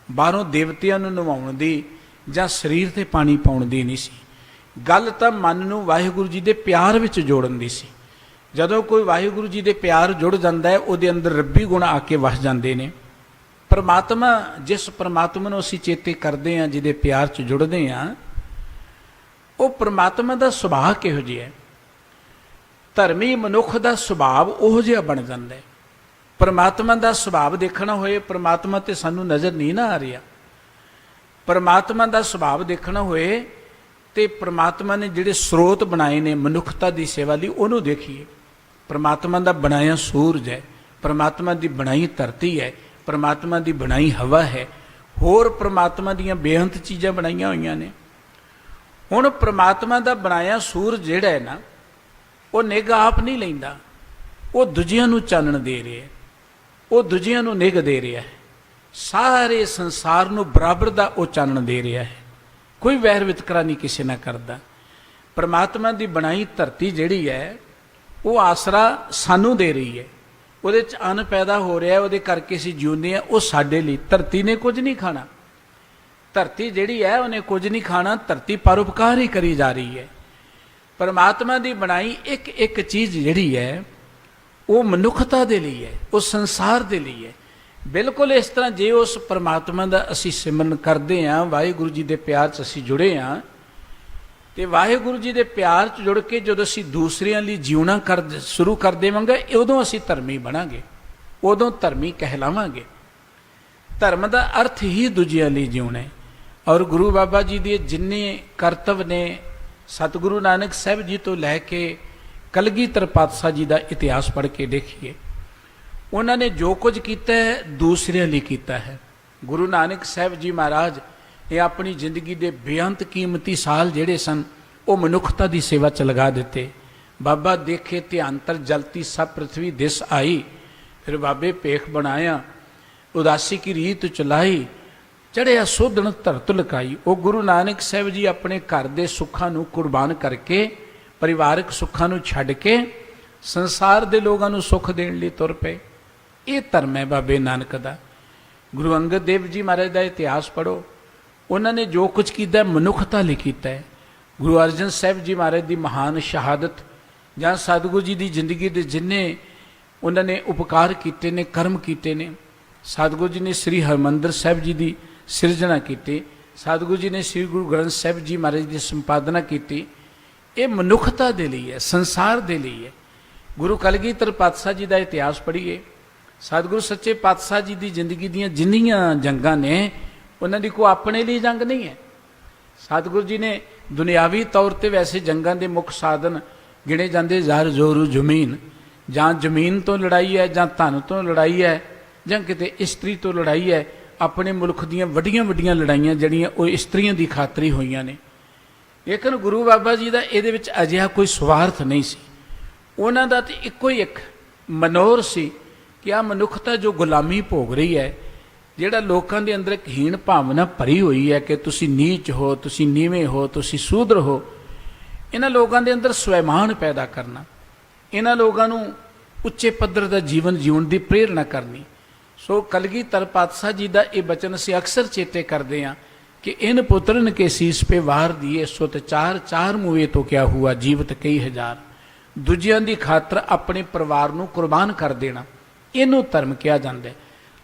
ਬਾਹਰੋਂ ਦੇਵਤਿਆਂ ਨੂੰ ਨਵਾਉਣ ਦੀ ਜਾਂ ਸਰੀਰ ਤੇ ਪਾਣੀ ਪਾਉਣ ਦੀ ਨਹੀਂ ਸੀ। ਗੱਲ ਤਾਂ ਮਨ ਨੂੰ ਵਾਹਿਗੁਰੂ ਜੀ ਦੇ ਪਿਆਰ ਵਿੱਚ ਜੋੜਨ ਦੀ ਸੀ। ਜਦੋਂ ਕੋਈ ਵਾਹਿਗੁਰੂ ਜੀ ਦੇ ਪਿਆਰ ਜੁੜ ਜਾਂਦਾ ਹੈ, ਉਹਦੇ ਅੰਦਰ ਰੱਬੀ ਗੁਣ ਆ ਕੇ ਵਸ ਜਾਂਦੇ ਨੇ। ਪਰਮਾਤਮਾ, ਜਿਸ ਪਰਮਾਤਮਾ ਨੂੰ ਅਸੀਂ ਚੇਤੇ ਕਰਦੇ ਹਾਂ, ਜਿਹਦੇ ਪਿਆਰ 'ਚ ਜੁੜਦੇ ਹਾਂ, ਉਹ ਪਰਮਾਤਮਾ ਦਾ ਸੁਭਾਅ ਕਿਹੋ ਜਿਹਾ ਹੈ। ਧਰਮੀ ਮਨੁੱਖ ਦਾ ਸੁਭਾਅ ਉਹੋ ਜਿਹਾ ਬਣ ਜਾਂਦਾ ਹੈ। ਪਰਮਾਤਮਾ ਦਾ ਸੁਭਾਅ ਦੇਖਣਾ ਹੋਏ, ਪਰਮਾਤਮਾ ਤੇ ਸਾਨੂੰ ਨਜ਼ਰ ਨਹੀਂ ਨਾ ਆ ਰਿਹਾ। ਪਰਮਾਤਮਾ ਦਾ ਸੁਭਾਅ ਦੇਖਣਾ ਹੋਏ ਤੇ ਪਰਮਾਤਮਾ ਨੇ ਜਿਹੜੇ ਸਰੋਤ ਬਣਾਏ ਨੇ ਮਨੁੱਖਤਾ ਦੀ ਸੇਵਾ ਲਈ, ਉਹਨੂੰ ਦੇਖੀਏ। ਪਰਮਾਤਮਾ ਦਾ ਬਣਾਇਆ ਸੂਰਜ ਹੈ, ਪਰਮਾਤਮਾ ਦੀ ਬਣਾਈ ਧਰਤੀ ਹੈ, ਪਰਮਾਤਮਾ ਦੀ ਬਣਾਈ ਹਵਾ ਹੈ, ਹੋਰ ਪਰਮਾਤਮਾ ਦੀਆਂ ਬੇਅੰਤ ਚੀਜ਼ਾਂ ਬਣਾਈਆਂ ਹੋਈਆਂ ਨੇ। ਹੁਣ ਪਰਮਾਤਮਾ ਦਾ ਬਣਾਇਆ ਸੂਰਜ ਜਿਹੜਾ ਹੈ ਨਾ, ਉਹ ਨਿੱਘ ਆਪ ਨਹੀਂ ਲੈਂਦਾ, ਉਹ ਦੂਜਿਆਂ ਨੂੰ ਚਾਨਣ ਦੇ ਰਿਹਾ ਹੈ, ਉਹ ਦੂਜਿਆਂ ਨੂੰ ਨਿੱਘ ਦੇ ਰਿਹਾ ਹੈ। ਸਾਰੇ ਸੰਸਾਰ ਨੂੰ ਬਰਾਬਰ ਦਾ ਉਹ ਚਾਨਣ ਦੇ ਰਿਹਾ ਹੈ, ਕੋਈ ਵੈਰ ਵਿਤਕਰਾ ਨਹੀਂ ਕਿਸੇ ਨਾਲ ਕਰਦਾ। ਪਰਮਾਤਮਾ ਦੀ ਬਣਾਈ ਧਰਤੀ ਜਿਹੜੀ ਹੈ, ਉਹ ਆਸਰਾ ਸਾਨੂੰ ਦੇ ਰਹੀ ਹੈ, ਉਹਦੇ 'ਚ ਅੰਨ ਪੈਦਾ ਹੋ ਰਿਹਾ, ਉਹਦੇ ਕਰਕੇ ਅਸੀਂ ਜਿਉਂਦੇ ਹਾਂ। ਉਹ ਸਾਡੇ ਲਈ, ਧਰਤੀ ਨੇ ਕੁਝ ਨਹੀਂ ਖਾਣਾ। ਧਰਤੀ ਜਿਹੜੀ ਹੈ ਉਹਨੇ ਕੁਝ ਨਹੀਂ ਖਾਣਾ, ਧਰਤੀ ਪਰਉਪਕਾਰ ਹੀ ਕਰੀ ਜਾ ਰਹੀ ਹੈ। ਪਰਮਾਤਮਾ ਦੀ ਬਣਾਈ ਇੱਕ ਇੱਕ ਚੀਜ਼ ਜਿਹੜੀ ਹੈ, ਉਹ ਮਨੁੱਖਤਾ ਦੇ ਲਈ ਹੈ, ਉਹ ਸੰਸਾਰ ਦੇ ਲਈ ਹੈ। ਬਿਲਕੁਲ ਇਸ ਤਰ੍ਹਾਂ ਜੇ ਉਸ ਪਰਮਾਤਮਾ ਦਾ ਅਸੀਂ ਸਿਮਰਨ ਕਰਦੇ ਹਾਂ, ਵਾਹਿਗੁਰੂ ਜੀ ਦੇ ਪਿਆਰ 'ਚ ਅਸੀਂ ਜੁੜੇ ਹਾਂ, ਤੇ ਵਾਹਿਗੁਰੂ ਜੀ ਦੇ ਪਿਆਰ 'ਚ ਜੁੜ ਕੇ ਜਦੋਂ ਅਸੀਂ ਦੂਸਰਿਆਂ ਲਈ ਜਿਉਣਾ ਸ਼ੁਰੂ ਕਰ ਦੇਵਾਂਗੇ, ਉਦੋਂ ਅਸੀਂ ਧਰਮੀ ਬਣਾਂਗੇ, ਉਦੋਂ ਧਰਮੀ ਕਹਿਲਾਵਾਂਗੇ। ਧਰਮ ਦਾ ਅਰਥ ਹੀ ਦੂਜਿਆਂ ਲਈ ਜਿਉਣਾ ਹੈ। ਔਰ ਗੁਰੂ ਬਾਬਾ ਜੀ ਦੇ ਜਿੰਨੇ ਕਰਤੱਵ ਨੇ, ਸਤਿਗੁਰੂ ਨਾਨਕ ਸਾਹਿਬ ਜੀ ਤੋਂ ਲੈ ਕੇ ਕਲਗੀਧਰ ਪਾਤਸ਼ਾਹ ਜੀ ਦਾ ਇਤਿਹਾਸ ਪੜ੍ਹ ਕੇ ਦੇਖੀਏ, ਉਹਨਾਂ ਨੇ ਜੋ ਕੁਝ ਕੀਤਾ ਹੈ ਦੂਸਰਿਆਂ ਲਈ ਕੀਤਾ ਹੈ। ਗੁਰੂ ਨਾਨਕ ਸਾਹਿਬ ਜੀ ਮਹਾਰਾਜ ਇਹ ਆਪਣੀ ਜ਼ਿੰਦਗੀ ਦੇ ਬੇਅੰਤ ਕੀਮਤੀ ਸਾਲ ਜਿਹੜੇ ਸਨ, ਉਹ ਮਨੁੱਖਤਾ ਦੀ ਸੇਵਾ 'ਚ ਲਗਾ ਦਿੱਤੇ। ਬਾਬਾ ਦੇਖੇ ਧਿਆਨਤਰ ਜਲਤੀ ਸਭ ਪ੍ਰਥਵੀ ਦਿਸ ਆਈ, ਫਿਰ ਬਾਬੇ ਭੇਖ ਬਣਾਇਆ, ਉਦਾਸੀ ਕੀ ਰੀਤ ਚਲਾਈ, ਚੜਿਆ ਸੋਧਣ ਧਰਤ ਲਕਾਈ। ਉਹ ਗੁਰੂ ਨਾਨਕ ਸਾਹਿਬ ਜੀ ਆਪਣੇ ਘਰ ਦੇ ਸੁੱਖਾਂ ਨੂੰ ਕੁਰਬਾਨ ਕਰਕੇ, ਪਰਿਵਾਰਕ ਸੁੱਖਾਂ ਨੂੰ ਛੱਡ ਕੇ ਸੰਸਾਰ ਦੇ ਲੋਕਾਂ ਨੂੰ ਸੁੱਖ ਦੇਣ ਲਈ ਤੁਰ ਪਏ। ਇਹ ਧਰਮ ਹੈ ਬਾਬੇ ਨਾਨਕ ਦਾ। ਗੁਰੂ ਅੰਗਦ ਦੇਵ ਜੀ ਮਹਾਰਾਜ ਦਾ ਇਤਿਹਾਸ ਪੜ੍ਹੋ, ਉਹਨਾਂ ਨੇ ਜੋ ਕੁਝ ਕੀਤਾ ਮਨੁੱਖਤਾ ਲਈ ਕੀਤਾ ਹੈ। ਗੁਰੂ ਅਰਜਨ ਸਾਹਿਬ ਜੀ ਮਹਾਰਾਜ ਦੀ ਮਹਾਨ ਸ਼ਹਾਦਤ, ਜਾਂ ਸਤਿਗੁਰੂ ਜੀ ਦੀ ਜ਼ਿੰਦਗੀ ਦੇ ਜਿੰਨੇ ਉਹਨਾਂ ਨੇ ਉਪਕਾਰ ਕੀਤੇ ਨੇ, ਕਰਮ ਕੀਤੇ ਨੇ। ਸਤਿਗੁਰੂ ਜੀ ਨੇ ਸ੍ਰੀ ਹਰਿਮੰਦਰ ਸਾਹਿਬ ਜੀ ਦੀ ਸਿਰਜਣਾ ਕੀਤੀ, ਸਤਿਗੁਰੂ ਜੀ ਨੇ ਸ੍ਰੀ ਗੁਰੂ ਗ੍ਰੰਥ ਸਾਹਿਬ ਜੀ ਮਹਾਰਾਜ ਦੀ ਸੰਪਾਦਨਾ ਕੀਤੀ। ਇਹ ਮਨੁੱਖਤਾ ਦੇ ਲਈ ਹੈ, ਸੰਸਾਰ ਦੇ ਲਈ ਹੈ। ਗੁਰੂ ਕਲਗੀਧਰ ਪਾਤਸ਼ਾਹ ਜੀ ਦਾ ਇਤਿਹਾਸ ਪੜ੍ਹੀਏ, ਸਤਿਗੁਰੂ ਸੱਚੇ ਪਾਤਸ਼ਾਹ ਜੀ ਦੀ ਜ਼ਿੰਦਗੀ ਦੀਆਂ ਜਿੰਨੀਆਂ ਜੰਗਾਂ ਨੇ, ਉਹਨਾਂ ਦੀ ਕੋਈ ਆਪਣੇ ਲਈ ਜੰਗ ਨਹੀਂ ਹੈ। ਸਤਿਗੁਰੂ ਜੀ ਨੇ ਦੁਨਿਆਵੀ ਤੌਰ ਤੇ ਵੈਸੇ ਜੰਗਾਂ ਦੇ ਮੁੱਖ ਸਾਧਨ ਗਿਣੇ ਜਾਂਦੇ ਜ਼ਰ ਜ਼ੋਰੂ ਜ਼ਮੀਨ, ਜਾਂ ਜ਼ਮੀਨ ਤੋਂ ਲੜਾਈ ਹੈ, ਜਾਂ ਧਨ ਤੋਂ ਲੜਾਈ ਹੈ, ਜਾਂ ਕਿਤੇ ਇਸਤਰੀ ਤੋਂ ਲੜਾਈ ਹੈ। ਆਪਣੇ ਮੁਲਕ ਦੀਆਂ ਵੱਡੀਆਂ ਵੱਡੀਆਂ ਲੜਾਈਆਂ ਜਿਹੜੀਆਂ ਉਹ ਇਸਤਰੀਆਂ ਦੀ ਖਾਤਰ ਹੀ ਹੋਈਆਂ ਨੇ। ਲੇਕਿਨ ਗੁਰੂ ਬਾਬਾ ਜੀ ਦਾ ਇਹਦੇ ਵਿੱਚ ਅਜਿਹਾ ਕੋਈ ਸਵਾਰਥ ਨਹੀਂ ਸੀ। ਉਹਨਾਂ ਦਾ ਤਾਂ ਇੱਕੋ ਹੀ ਇੱਕ ਮਨੋਰ ਸੀ ਕਿ ਆਹ ਮਨੁੱਖਤਾ ਜੋ ਗੁਲਾਮੀ ਭੋਗ ਰਹੀ ਹੈ, ਜਿਹੜਾ ਲੋਕਾਂ ਦੇ ਅੰਦਰ ਇੱਕ ਹੀਣ ਭਾਵਨਾ ਭਰੀ ਹੋਈ ਹੈ ਕਿ ਤੁਸੀਂ ਨੀਚ ਹੋ, ਤੁਸੀਂ ਨੀਵੇਂ ਹੋ, ਤੁਸੀਂ ਸ਼ੂਦਰ ਹੋ, इन्हां लोगों के अंदर स्वैमान पैदा करना, इन्हां लोगों को उच्चे पद्धर का जीवन जीवन की प्रेरणा करनी। सो कलगीधर पातशाह जी का यह बचन असीं अक्सर चेते करते हैं कि इन पुत्रन के शीस पे वार दिए सुत चार, चार मुए तो क्या हुआ जीवत कई हजार। दूजियां की खातर अपने परिवार को कुर्बान कर देना, इनू धर्म कहा जाता है।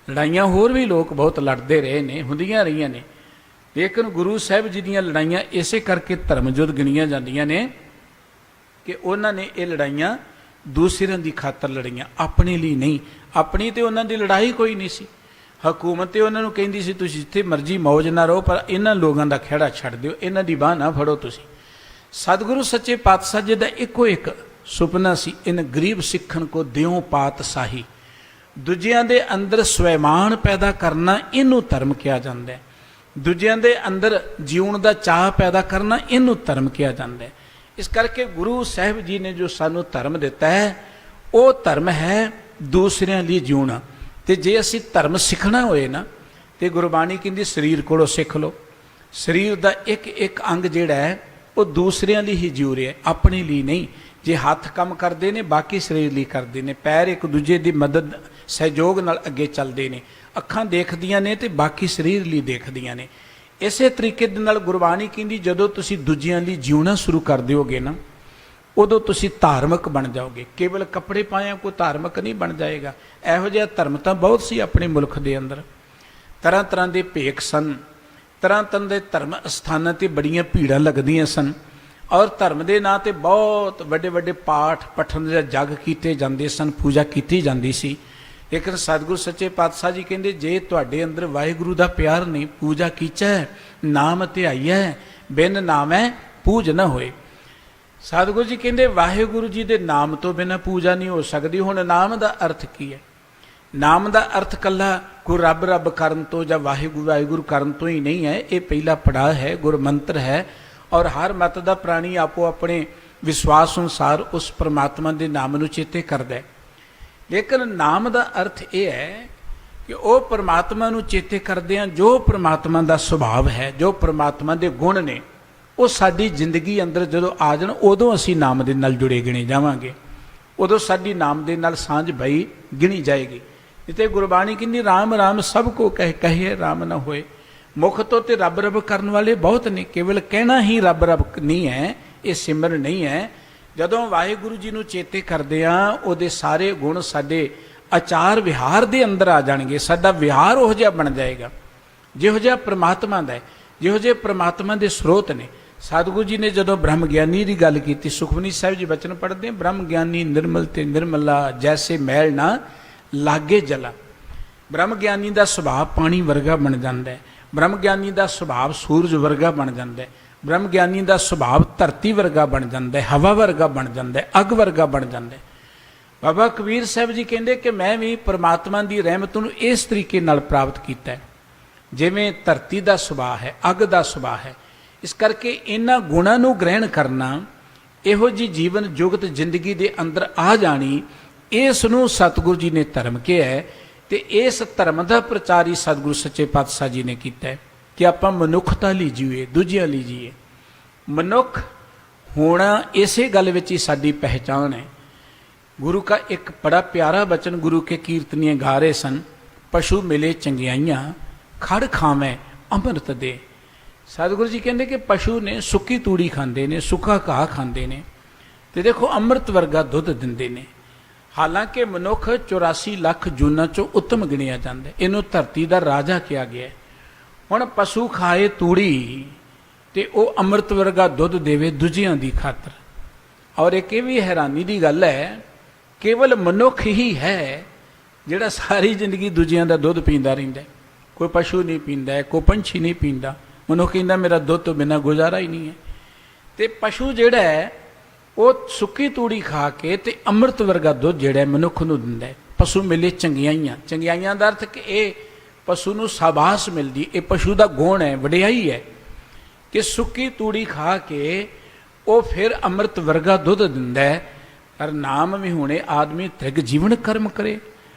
लड़ाइयाँ होर भी लोग बहुत लड़ते रहे ने, हुंदियां रहियां ने, लेकिन गुरु साहब जी दीयां लड़ाइयाँ इसे करके धर्म युद्ध गिणियां जांदियां ने कि उन्होंने ये लड़ाइयाँ दूसरों की खातर लड़ाइयां, अपने लिए नहीं। अपनी तो उन्होंने लड़ाई कोई नहीं सी। हुकूमत तो उन्होंने कहती सी तुसीं जिथे मर्जी मौज ना रहो, पर इन्हां लोगों का खेड़ा छड्ड दिओ, इन्हां दी बाह ना फड़ो तुसीं। सतगुरु सच्चे पातशाह जी का इको एक सुपना सी, इन गरीब सिखन को दिओ पातशाही। दूजियां दे अंदर स्वैमान पैदा करना, इनू धर्म कहा जाता है। दूजियां दे अंदर जीवन का चाह पैदा करना, इनू धर्म कहा जाता है। इस करके गुरु साहब जी ने जो सानू धर्म दिता है, वो धर्म है दूसरिਆਂ ਲਈ ਜਿਉਣਾ। तो जे असी धर्म सीखना होए ना, तो गुरबाणी कहती शरीर कोलों सीख लो। शरीर का एक एक अंग जिहड़ा है वो दूसरिਆਂ ਲਈ ही जिउ रहा है, अपने लिए नहीं। जे हथ काम करते हैं बाकी शरीर लिए करते हैं, पैर एक दूजे की मदद सहयोग नाल अगे चलते हैं, अखां देखदियां ने तो बाकी शरीर लिए देखदियां ने। इसे तरीके दे नाल गुरबाणी कहती जदों तुसीं दूजियां लिए जिउना शुरू कर दिओगे ना, उदों तुसीं धार्मिक बन जाओगे। केवल कपड़े पाया कोई धार्मिक नहीं बन जाएगा। इहो जिहा धर्म तो बहुत सी अपने मुल्क के अंदर, तरह तरह के भेख सन, तरह तरह के धर्म अस्थानां ते बड़ियां भीड़ां लगदियां सन, और धर्म के नाँ ते बहुत वड्डे वड्डे पाठ पठन या जग किए जाते सन, पूजा की जाती सी। लेकिन सतगुरु सच्चे पातशाह जी कहते जे तुहाडे अंदर वाहिगुरू का प्यार नहीं, पूजा कीचा है, नाम ध्याईया है, बिन नामै पूज न होए। सतगुरु जी कहते वाहिगुरू जी के नाम तो बिना पूजा नहीं हो सकती। हुण नाम का अर्थ की है? नाम का अर्थ कला कोई रब रब करन तो या वाहिगुरू वाहिगुरू करन तो ही नहीं है। ये पहला पड़ाव है, गुरमंत्र है, और हर मत का प्राणी आपो अपने विश्वास अनुसार उस परमात्मा के नाम नूं चेते करदा है। लेकिन नाम का अर्थ यह है कि वह परमात्मा नूं चेते करदे हैं जो परमात्मा का सुभाव है, जो परमात्मा के गुण ने, वो साडी जिंदगी अंदर जदों आ जाण उदों असीं नाम दे नाल जुड़े गिणे जावांगे, उदों साडी नाम दे नाल सांझ बई गिणी जाएगी। जिते गुरबाणी कहती राम राम सब को कहे राम न होए। मुख तो ते रब रब करने वाले बहुत ने, केवल कहना ही रब रब नहीं है, ये सिमरन नहीं है। जदों वाहिगुरू जी नूं चेते करदे आ, उहदे सारे गुण साडे आचार विहार दे अंदर आ जाणगे, साडा विहार उहो जिहा बन जाएगा जिहो जिहा परमात्मा दा है, जिहो जिहे परमात्मा दे स्रोत ने। सतगुरु जी ने जदों ब्रह्म ज्ञानी की गल की, सुखमनी साहिब जी बचन पढ़ते हैं, ब्रह्म ज्ञानी निर्मल ते निर्मला जैसे मैल ना लागे जला। ब्रह्म ज्ञानी का सुभाव पानी वर्गा बन जाता है, ब्रह्म ज्ञानी का सुभाव सूरज वर्गा बन जाता है, ब्रह्म ज्ञानी का सुभाव धरती वर्गा बन जाता है, हवा वर्गा बन जाता है, अग वर्गा बन जाता है। बाबा कबीर साहब जी कहते कि मैं भी परमात्मा की रहमत नूं इस तरीके नाल प्राप्त किया है, जिवें धरती का सुभाव है, अग का सुभाव है। इस करके इन्हां गुणां नूं ग्रहण करना, इहो जी जीवन जुगत जिंदगी के अंदर आ जानी, इस नूं सतगुरु जी ने धर्म कहा है। तो इस धर्म का प्रचार ही सतगुरु सच्चे पातशाह जी ने किया है कि आपां मनुखता लई जीए, दूजियां लई जीए। मनुख होना इसे गल विच ही साडी पहचान है। गुरु का एक बड़ा प्यारा बचन गुरु के कीर्तनीय गा रहे सन, पशु मिले चंगियाइयां खड़ खावें अमृत दे। सतगुरु जी कहते कि पशु ने सुक्की तूड़ी खांदे ने, सुक्का घाह खांदे ने, ते देखो अमृत वर्गा दुध दिंदे ने। हालांकि मनुख 84 लाख जूनां चों उत्तम गिणिया जांदा है, इनू धरती का राजा कहा गया है। हुण पशु खाए तूड़ी ते वो अमृत वर्गा दुध देवे दूजियां दी खातर। और एक ये भी हैरानी की गल है, केवल मनुख ही है जिहड़ा सारी जिंदगी दूजियां दा दुध पींदा रहिंदा है। कोई पशु नहीं पींदा है, कोई पंछी नहीं पींदा। मनुख कहंदा मेरा दुध तो बिना गुजारा ही नहीं है। तो पशु जिहड़ा है वो सुक्की तूड़ी खा के ते अमृत वर्गा दुध जिहड़ा मनुख नूं दिंदा है। पशु मिले चंगियाइयां, चंगियाइयां दा अर्थ कि ये पशु नूं शाबाश मिलदी, ये पशु का गुण है, वडियाई है कि सुक्की तूड़ी खा के वो फिर अमृत वर्गा दुध दिंदा है। पर नाम भी होने आदमी त्रिग जीवन कर्म करे।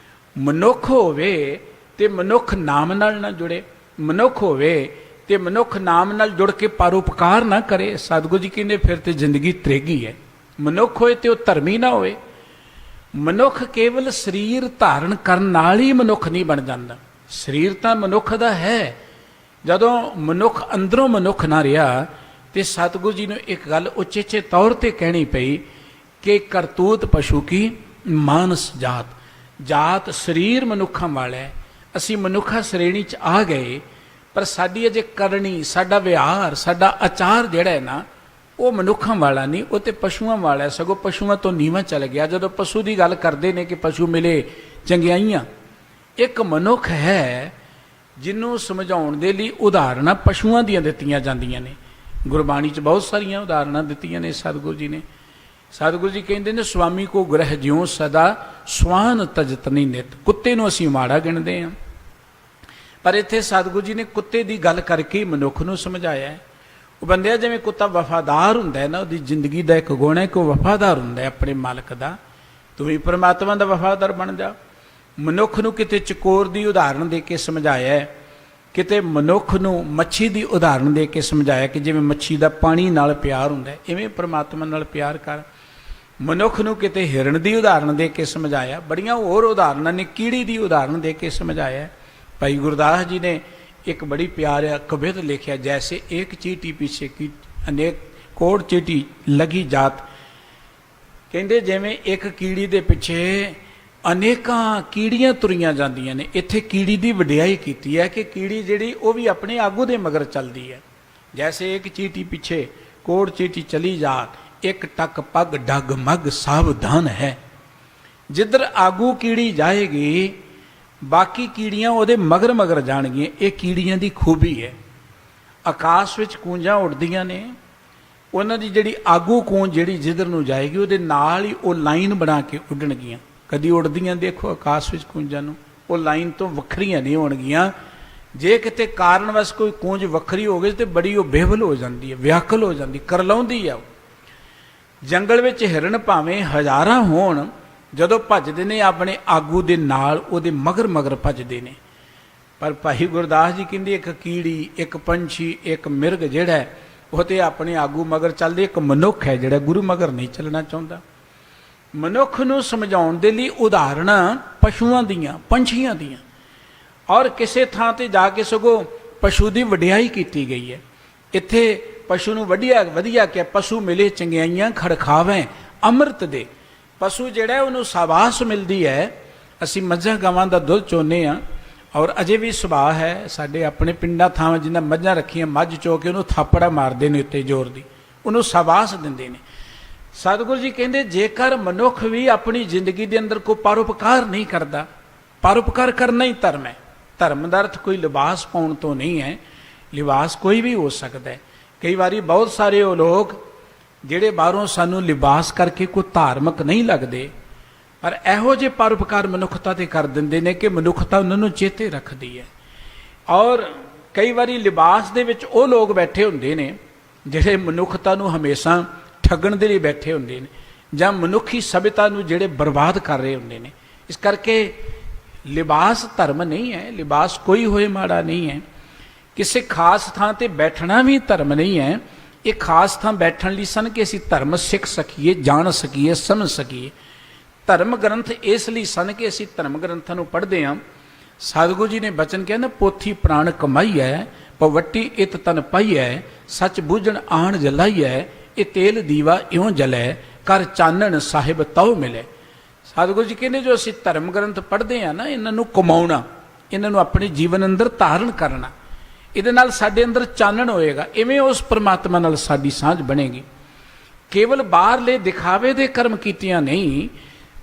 मनुख होवे ते मनुख नाम नाल ना जुड़े, मनुख होवे ਤੇ ਮਨੁੱਖ ਨਾਮ ਨਾਲ ਜੁੜ ਕੇ ਪਰਉਪਕਾਰ ਨਾ ਕਰੇ, ਸਤਿਗੁਰੂ ਜੀ ਕਹਿੰਦੇ ਫਿਰ ਤੇ ਜ਼ਿੰਦਗੀ ਤਰੇਗੀ ਹੈ। ਮਨੁੱਖ ਹੋਏ ਤੇ ਉਹ ਧਰਮੀ ਨਾ ਹੋਵੇ। ਮਨੁੱਖ ਕੇਵਲ ਸਰੀਰ ਧਾਰਨ ਕਰਨ ਨਾਲ ਹੀ ਮਨੁੱਖ ਨਹੀਂ ਬਣ ਜਾਂਦਾ। ਸਰੀਰ ਤਾਂ ਮਨੁੱਖ ਦਾ ਹੈ, ਜਦੋਂ ਮਨੁੱਖ ਅੰਦਰੋਂ ਮਨੁੱਖ ਨਾ ਰਿਹਾ ਤੇ ਸਤਿਗੁਰੂ ਜੀ ਨੂੰ ਇੱਕ ਗੱਲ ਉਚੇਚੇ ਤੌਰ ਤੇ ਕਹਿਣੀ ਪਈ ਕਿ ਕਰਤੂਤ ਪਸ਼ੂ ਕੀ ਮਾਨਸ ਜਾਤ। ਜਾਤ ਸਰੀਰ ਮਨੁੱਖਾਂ ਵਾਲਾ ਹੈ, ਅਸੀਂ ਮਨੁੱਖਾ ਸ਼੍ਰੇਣੀ 'ਚ ਆ ਗਏ, ਪਰ ਸਾਡੀ ਅਜੇ ਕਰਨੀ, ਸਾਡਾ ਵਿਹਾਰ, ਸਾਡਾ ਆਚਾਰ ਜਿਹੜਾ ਹੈ ਨਾ ਉਹ ਮਨੁੱਖਾਂ ਵਾਲਾ ਨਹੀਂ, ਉਹ ਤੇ ਪਸ਼ੂਆਂ ਵਾਲਾ ਹੈ। ਸਗੋਂ ਪਸ਼ੂਆਂ ਤੋਂ ਨੀਵਾਂ ਚੱਲ ਗਿਆ। ਜਦੋਂ ਪਸ਼ੂ ਦੀ ਗੱਲ ਕਰਦੇ ਨੇ ਕਿ ਪਸ਼ੂ ਮਿਲੇ ਚੰਗਿਆਈਆਂ, ਇੱਕ ਮਨੁੱਖ ਹੈ ਜਿਹਨੂੰ ਸਮਝਾਉਣ ਦੇ ਲਈ ਉਦਾਹਰਨਾਂ ਪਸ਼ੂਆਂ ਦੀਆਂ ਦਿੱਤੀਆਂ ਜਾਂਦੀਆਂ ਨੇ। ਗੁਰਬਾਣੀ 'ਚ ਬਹੁਤ ਸਾਰੀਆਂ ਉਦਾਹਰਨਾਂ ਦਿੱਤੀਆਂ ਨੇ ਸਤਿਗੁਰੂ ਜੀ ਨੇ। ਸਤਿਗੁਰੂ ਜੀ ਕਹਿੰਦੇ ਨੇ ਸੁਆਮੀ ਕੋ ਗ੍ਰਹਿ ਜਿਉ ਸਦਾ ਸਵਾਨ ਤਜਤਨੀ ਨਿਤ। ਕੁੱਤੇ ਨੂੰ ਅਸੀਂ ਮਾੜਾ ਗਿਣਦੇ ਹਾਂ, ਪਰ ਇੱਥੇ ਸਤਿਗੁਰੂ ਜੀ ਨੇ ਕੁੱਤੇ ਦੀ ਗੱਲ ਕਰਕੇ ਮਨੁੱਖ ਨੂੰ ਸਮਝਾਇਆ। ਉਹ ਬੰਦਿਆ ਜਿਵੇਂ ਕੁੱਤਾ ਵਫਾਦਾਰ ਹੁੰਦਾ ਹੈ ਨਾ, ਉਹਦੀ ਜ਼ਿੰਦਗੀ ਦਾ ਇੱਕ ਗੁਣ ਹੈ ਕਿ ਉਹ ਵਫਾਦਾਰ ਹੁੰਦਾ ਹੈ ਆਪਣੇ ਮਾਲਕ ਦਾ। ਤੂੰ ਵੀ ਪਰਮਾਤਮਾ ਦਾ ਵਫਾਦਾਰ ਬਣ ਜਾ। ਮਨੁੱਖ ਨੂੰ ਕਿਤੇ ਚਕੋਰ ਦੀ ਉਦਾਹਰਣ ਦੇ ਕੇ ਸਮਝਾਇਆ, ਕਿਤੇ ਮਨੁੱਖ ਨੂੰ ਮੱਛੀ ਦੀ ਉਦਾਹਰਣ ਦੇ ਕੇ ਸਮਝਾਇਆ ਕਿ ਜਿਵੇਂ ਮੱਛੀ ਦਾ ਪਾਣੀ ਨਾਲ ਪਿਆਰ ਹੁੰਦਾ ਇਵੇਂ ਪਰਮਾਤਮਾ ਨਾਲ ਪਿਆਰ ਕਰ। ਮਨੁੱਖ ਨੂੰ ਕਿਤੇ ਹਿਰਨ ਦੀ ਉਦਾਹਰਣ ਦੇ ਕੇ ਸਮਝਾਇਆ। ਬੜੀਆਂ ਹੋਰ ਉਦਾਹਰਨਾਂ ਨੇ, ਕੀੜੀ ਦੀ ਉਦਾਹਰਣ ਦੇ ਕੇ ਸਮਝਾਇਆ। ਭਾਈ ਗੁਰਦਾਸ ਜੀ ਨੇ ਇੱਕ ਬੜੀ ਪਿਆਰਾ ਕਵਿਤ ਲਿਖਿਆ, ਜੈਸੇ ਇੱਕ ਚੀਟੀ ਪਿੱਛੇ ਕੀ ਅਨੇਕ ਕੋੜ ਚੀਟੀ ਲਗੀ ਜਾਤ। ਕਹਿੰਦੇ ਜਿਵੇਂ ਇੱਕ ਕੀੜੀ ਦੇ ਪਿੱਛੇ ਅਨੇਕਾਂ ਕੀੜੀਆਂ ਤੁਰੀਆਂ ਜਾਂਦੀਆਂ ਨੇ। ਇੱਥੇ ਕੀੜੀ ਦੀ ਵਡਿਆਈ ਕੀਤੀ ਹੈ ਕਿ ਕੀੜੀ ਜਿਹੜੀ ਉਹ ਵੀ ਆਪਣੇ ਆਗੂ ਦੇ ਮਗਰ ਚੱਲਦੀ ਹੈ। ਜੈਸੇ ਇੱਕ ਚੀਟੀ ਪਿੱਛੇ ਕੋੜ ਚੀਟੀ ਚਲੀ ਜਾਤ, ਇੱਕ ਟੱਕ ਪੱਗ ਡੱਗ ਮੱਗ ਸਾਵਧਾਨ ਹੈ। ਜਿੱਧਰ ਆਗੂ ਕੀੜੀ ਜਾਏਗੀ ਬਾਕੀ ਕੀੜੀਆਂ ਉਹਦੇ ਮਗਰ ਮਗਰ ਜਾਣਗੀਆਂ। ਇਹ ਕੀੜੀਆਂ ਦੀ ਖੂਬੀ ਹੈ। ਆਕਾਸ਼ ਵਿੱਚ ਕੂੰਜਾਂ ਉੱਡਦੀਆਂ ਨੇ, ਉਹਨਾਂ ਦੀ ਜਿਹੜੀ ਆਗੂ ਕੂੰਜ ਜਿਹੜੀ ਜਿੱਧਰ ਨੂੰ ਜਾਏਗੀ ਉਹਦੇ ਨਾਲ ਹੀ ਉਹ ਲਾਈਨ ਬਣਾ ਕੇ ਉੱਡਣਗੀਆਂ। ਕਦੀ ਉੱਡਦੀਆਂ ਦੇਖੋ ਆਕਾਸ਼ ਵਿੱਚ ਕੂੰਜਾਂ ਨੂੰ, ਉਹ ਲਾਈਨ ਤੋਂ ਵੱਖਰੀਆਂ ਨਹੀਂ ਹੋਣਗੀਆਂ। ਜੇ ਕਿਤੇ ਕਾਰਨ ਵਸ ਕੋਈ ਕੂੰਜ ਵੱਖਰੀ ਹੋ ਗਈ ਤੇ ਬੜੀ ਉਹ ਬੇਵਲ ਹੋ ਜਾਂਦੀ ਹੈ, ਵਿਆਕਲ ਹੋ ਜਾਂਦੀ, ਕਰਲਾਉਂਦੀ ਆ। ਜੰਗਲ ਵਿੱਚ ਹਿਰਨ ਭਾਵੇਂ ਹਜ਼ਾਰਾਂ ਹੋਣ, ਜਦੋਂ ਭੱਜਦੇ ਨੇ ਆਪਣੇ ਆਗੂ ਦੇ ਨਾਲ ਉਹਦੇ ਮਗਰ ਮਗਰ ਭੱਜਦੇ ਨੇ। ਪਰ ਭਾਈ ਗੁਰਦਾਸ ਜੀ ਕਹਿੰਦੇ ਇੱਕ ਕੀੜੀ, ਇੱਕ ਪੰਛੀ, ਇੱਕ ਮਿਰਗ ਜਿਹੜਾ ਉਹ ਤੇ ਆਪਣੇ ਆਗੂ ਮਗਰ ਚੱਲਦੇ। ਇੱਕ ਮਨੁੱਖ ਹੈ ਜਿਹੜਾ ਗੁਰੂ ਮਗਰ ਨਹੀਂ ਚੱਲਣਾ ਚਾਹੁੰਦਾ। ਮਨੁੱਖ ਨੂੰ ਸਮਝਾਉਣ ਦੇ ਲਈ ਉਦਾਹਰਨਾਂ ਪਸ਼ੂਆਂ ਦੀਆਂ, ਪੰਛੀਆਂ ਦੀਆਂ, ਔਰ ਕਿਸੇ ਥਾਂ ਤੇ ਜਾ ਕੇ ਸਗੋਂ ਪਸ਼ੂ ਦੀ ਵਡਿਆਈ ਕੀਤੀ ਗਈ ਹੈ। ਇੱਥੇ ਪਸ਼ੂ ਨੂੰ ਵਧੀਆ ਕਿ ਪਸ਼ੂ ਮਿਲੇ ਚੰਗਿਆਈਆਂ ਖੜਖਾਵੇਂ ਅੰਮ੍ਰਿਤ ਦੇ। ਪਸ਼ੂ ਜਿਹੜਾ ਉਹਨੂੰ ਸ਼ਾਬਾਸ਼ ਮਿਲਦੀ ਹੈ। ਅਸੀਂ ਮੱਝਾਂ ਗਾਵਾਂ ਦਾ ਦੁੱਧ ਚੋਂਦੇ ਹਾਂ, ਔਰ ਅਜੇ ਵੀ ਸੁਭਾਅ ਹੈ ਸਾਡੇ ਆਪਣੇ ਪਿੰਡਾਂ ਥਾਵਾਂ ਜਿੰਨਾ ਮੱਝਾਂ ਰੱਖੀਆਂ, ਮੱਝ ਚੋ ਕੇ ਉਹਨੂੰ ਥਾਪੜਾ ਮਾਰਦੇ ਨੇ ਉੱਤੇ ਜ਼ੋਰ ਦੀ, ਉਹਨੂੰ ਸ਼ਾਬਾਸ਼ ਦਿੰਦੇ ਨੇ। ਸਤਿਗੁਰੂ ਜੀ ਕਹਿੰਦੇ ਜੇਕਰ ਮਨੁੱਖ ਵੀ ਆਪਣੀ ਜ਼ਿੰਦਗੀ ਦੇ ਅੰਦਰ ਕੋਈ ਪਰਉਪਕਾਰ ਨਹੀਂ ਕਰਦਾ, ਪਰਉਪਕਾਰ ਕਰਨਾ ਹੀ ਧਰਮ ਹੈ। ਧਰਮ ਦਾ ਅਰਥ ਕੋਈ ਲਿਬਾਸ ਪਾਉਣ ਤੋਂ ਨਹੀਂ ਹੈ। ਲਿਬਾਸ ਕੋਈ ਵੀ ਹੋ ਸਕਦਾ ਹੈ। ਕਈ ਵਾਰੀ ਬਹੁਤ ਸਾਰੇ ਉਹ ਲੋਕ ਜਿਹੜੇ ਬਾਹਰੋਂ ਸਾਨੂੰ ਲਿਬਾਸ ਕਰਕੇ ਕੋਈ ਧਾਰਮਿਕ ਨਹੀਂ ਲੱਗਦੇ, ਪਰ ਇਹੋ ਜਿਹੇ ਪਰਉਪਕਾਰ ਮਨੁੱਖਤਾ ਤੇ ਕਰ ਦਿੰਦੇ ਨੇ ਕਿ ਮਨੁੱਖਤਾ ਉਹਨਾਂ ਨੂੰ ਚੇਤੇ ਰੱਖਦੀ ਹੈ। ਔਰ ਕਈ ਵਾਰੀ ਲਿਬਾਸ ਦੇ ਵਿੱਚ ਉਹ ਲੋਕ ਬੈਠੇ ਹੁੰਦੇ ਨੇ ਜਿਹੜੇ ਮਨੁੱਖਤਾ ਨੂੰ ਹਮੇਸ਼ਾ ਠੱਗਣ ਦੇ ਲਈ ਬੈਠੇ ਹੁੰਦੇ ਨੇ, ਜਾਂ ਮਨੁੱਖੀ ਸਭਿਅਤਾ ਨੂੰ ਜਿਹੜੇ ਬਰਬਾਦ ਕਰ ਰਹੇ ਹੁੰਦੇ ਨੇ। ਇਸ ਕਰਕੇ ਲਿਬਾਸ ਧਰਮ ਨਹੀਂ ਹੈ। ਲਿਬਾਸ ਕੋਈ ਹੋਏ ਮਾੜਾ ਨਹੀਂ ਹੈ। ਕਿਸੇ ਖਾਸ ਥਾਂ ਤੇ ਬੈਠਣਾ ਵੀ ਧਰਮ ਨਹੀਂ ਹੈ। ਇਹ ਖਾਸ ਥਾਂ ਬੈਠਣ ਲਈ ਸਨ ਕਿ ਅਸੀਂ ਧਰਮ ਸਿੱਖ ਸਕੀਏ, ਜਾਣ ਸਕੀਏ, ਸਮਝ ਸਕੀਏ। ਧਰਮ ਗ੍ਰੰਥ ਇਸ ਲਈ ਸਨ ਕਿ ਅਸੀਂ ਧਰਮ ਗ੍ਰੰਥਾਂ ਨੂੰ ਪੜ੍ਹਦੇ ਹਾਂ। ਸਤਿਗੁਰੂ ਜੀ ਨੇ ਬਚਨ ਕਿਹਾ ਨਾ, ਪੋਥੀ ਪ੍ਰਾਣ ਕਮਾਈ ਹੈ, ਪਵੱਟੀ ਇਤ ਤਨ ਪਾਈ ਹੈ, ਸੱਚ ਬੂਝਣ ਆਣ ਜਲਾਈ ਹੈ, ਇਹ ਤੇਲ ਦੀਵਾ ਇਉਂ ਜਲੇ, ਕਰ ਚਾਨਣ ਸਾਹਿਬ ਤਉ ਮਿਲੇ। ਸਤਿਗੁਰੂ ਜੀ ਕਹਿੰਦੇ ਜੋ ਅਸੀਂ ਧਰਮ ਗ੍ਰੰਥ ਪੜ੍ਹਦੇ ਹਾਂ ਨਾ, ਇਹਨਾਂ ਨੂੰ ਕਮਾਉਣਾ, ਇਹਨਾਂ ਨੂੰ ਆਪਣੇ ਜੀਵਨ ਅੰਦਰ ਧਾਰਨ ਕਰਨਾ, ਇਹਦੇ ਨਾਲ ਸਾਡੇ ਅੰਦਰ ਚਾਨਣ ਹੋਏਗਾ। ਇਵੇਂ ਉਸ ਪਰਮਾਤਮਾ ਨਾਲ ਸਾਡੀ ਸਾਂਝ ਬਣੇਗੀ। ਕੇਵਲ ਬਾਹਰਲੇ ਦਿਖਾਵੇ ਦੇ ਕਰਮ ਕੀਤਿਆਂ ਨਹੀਂ।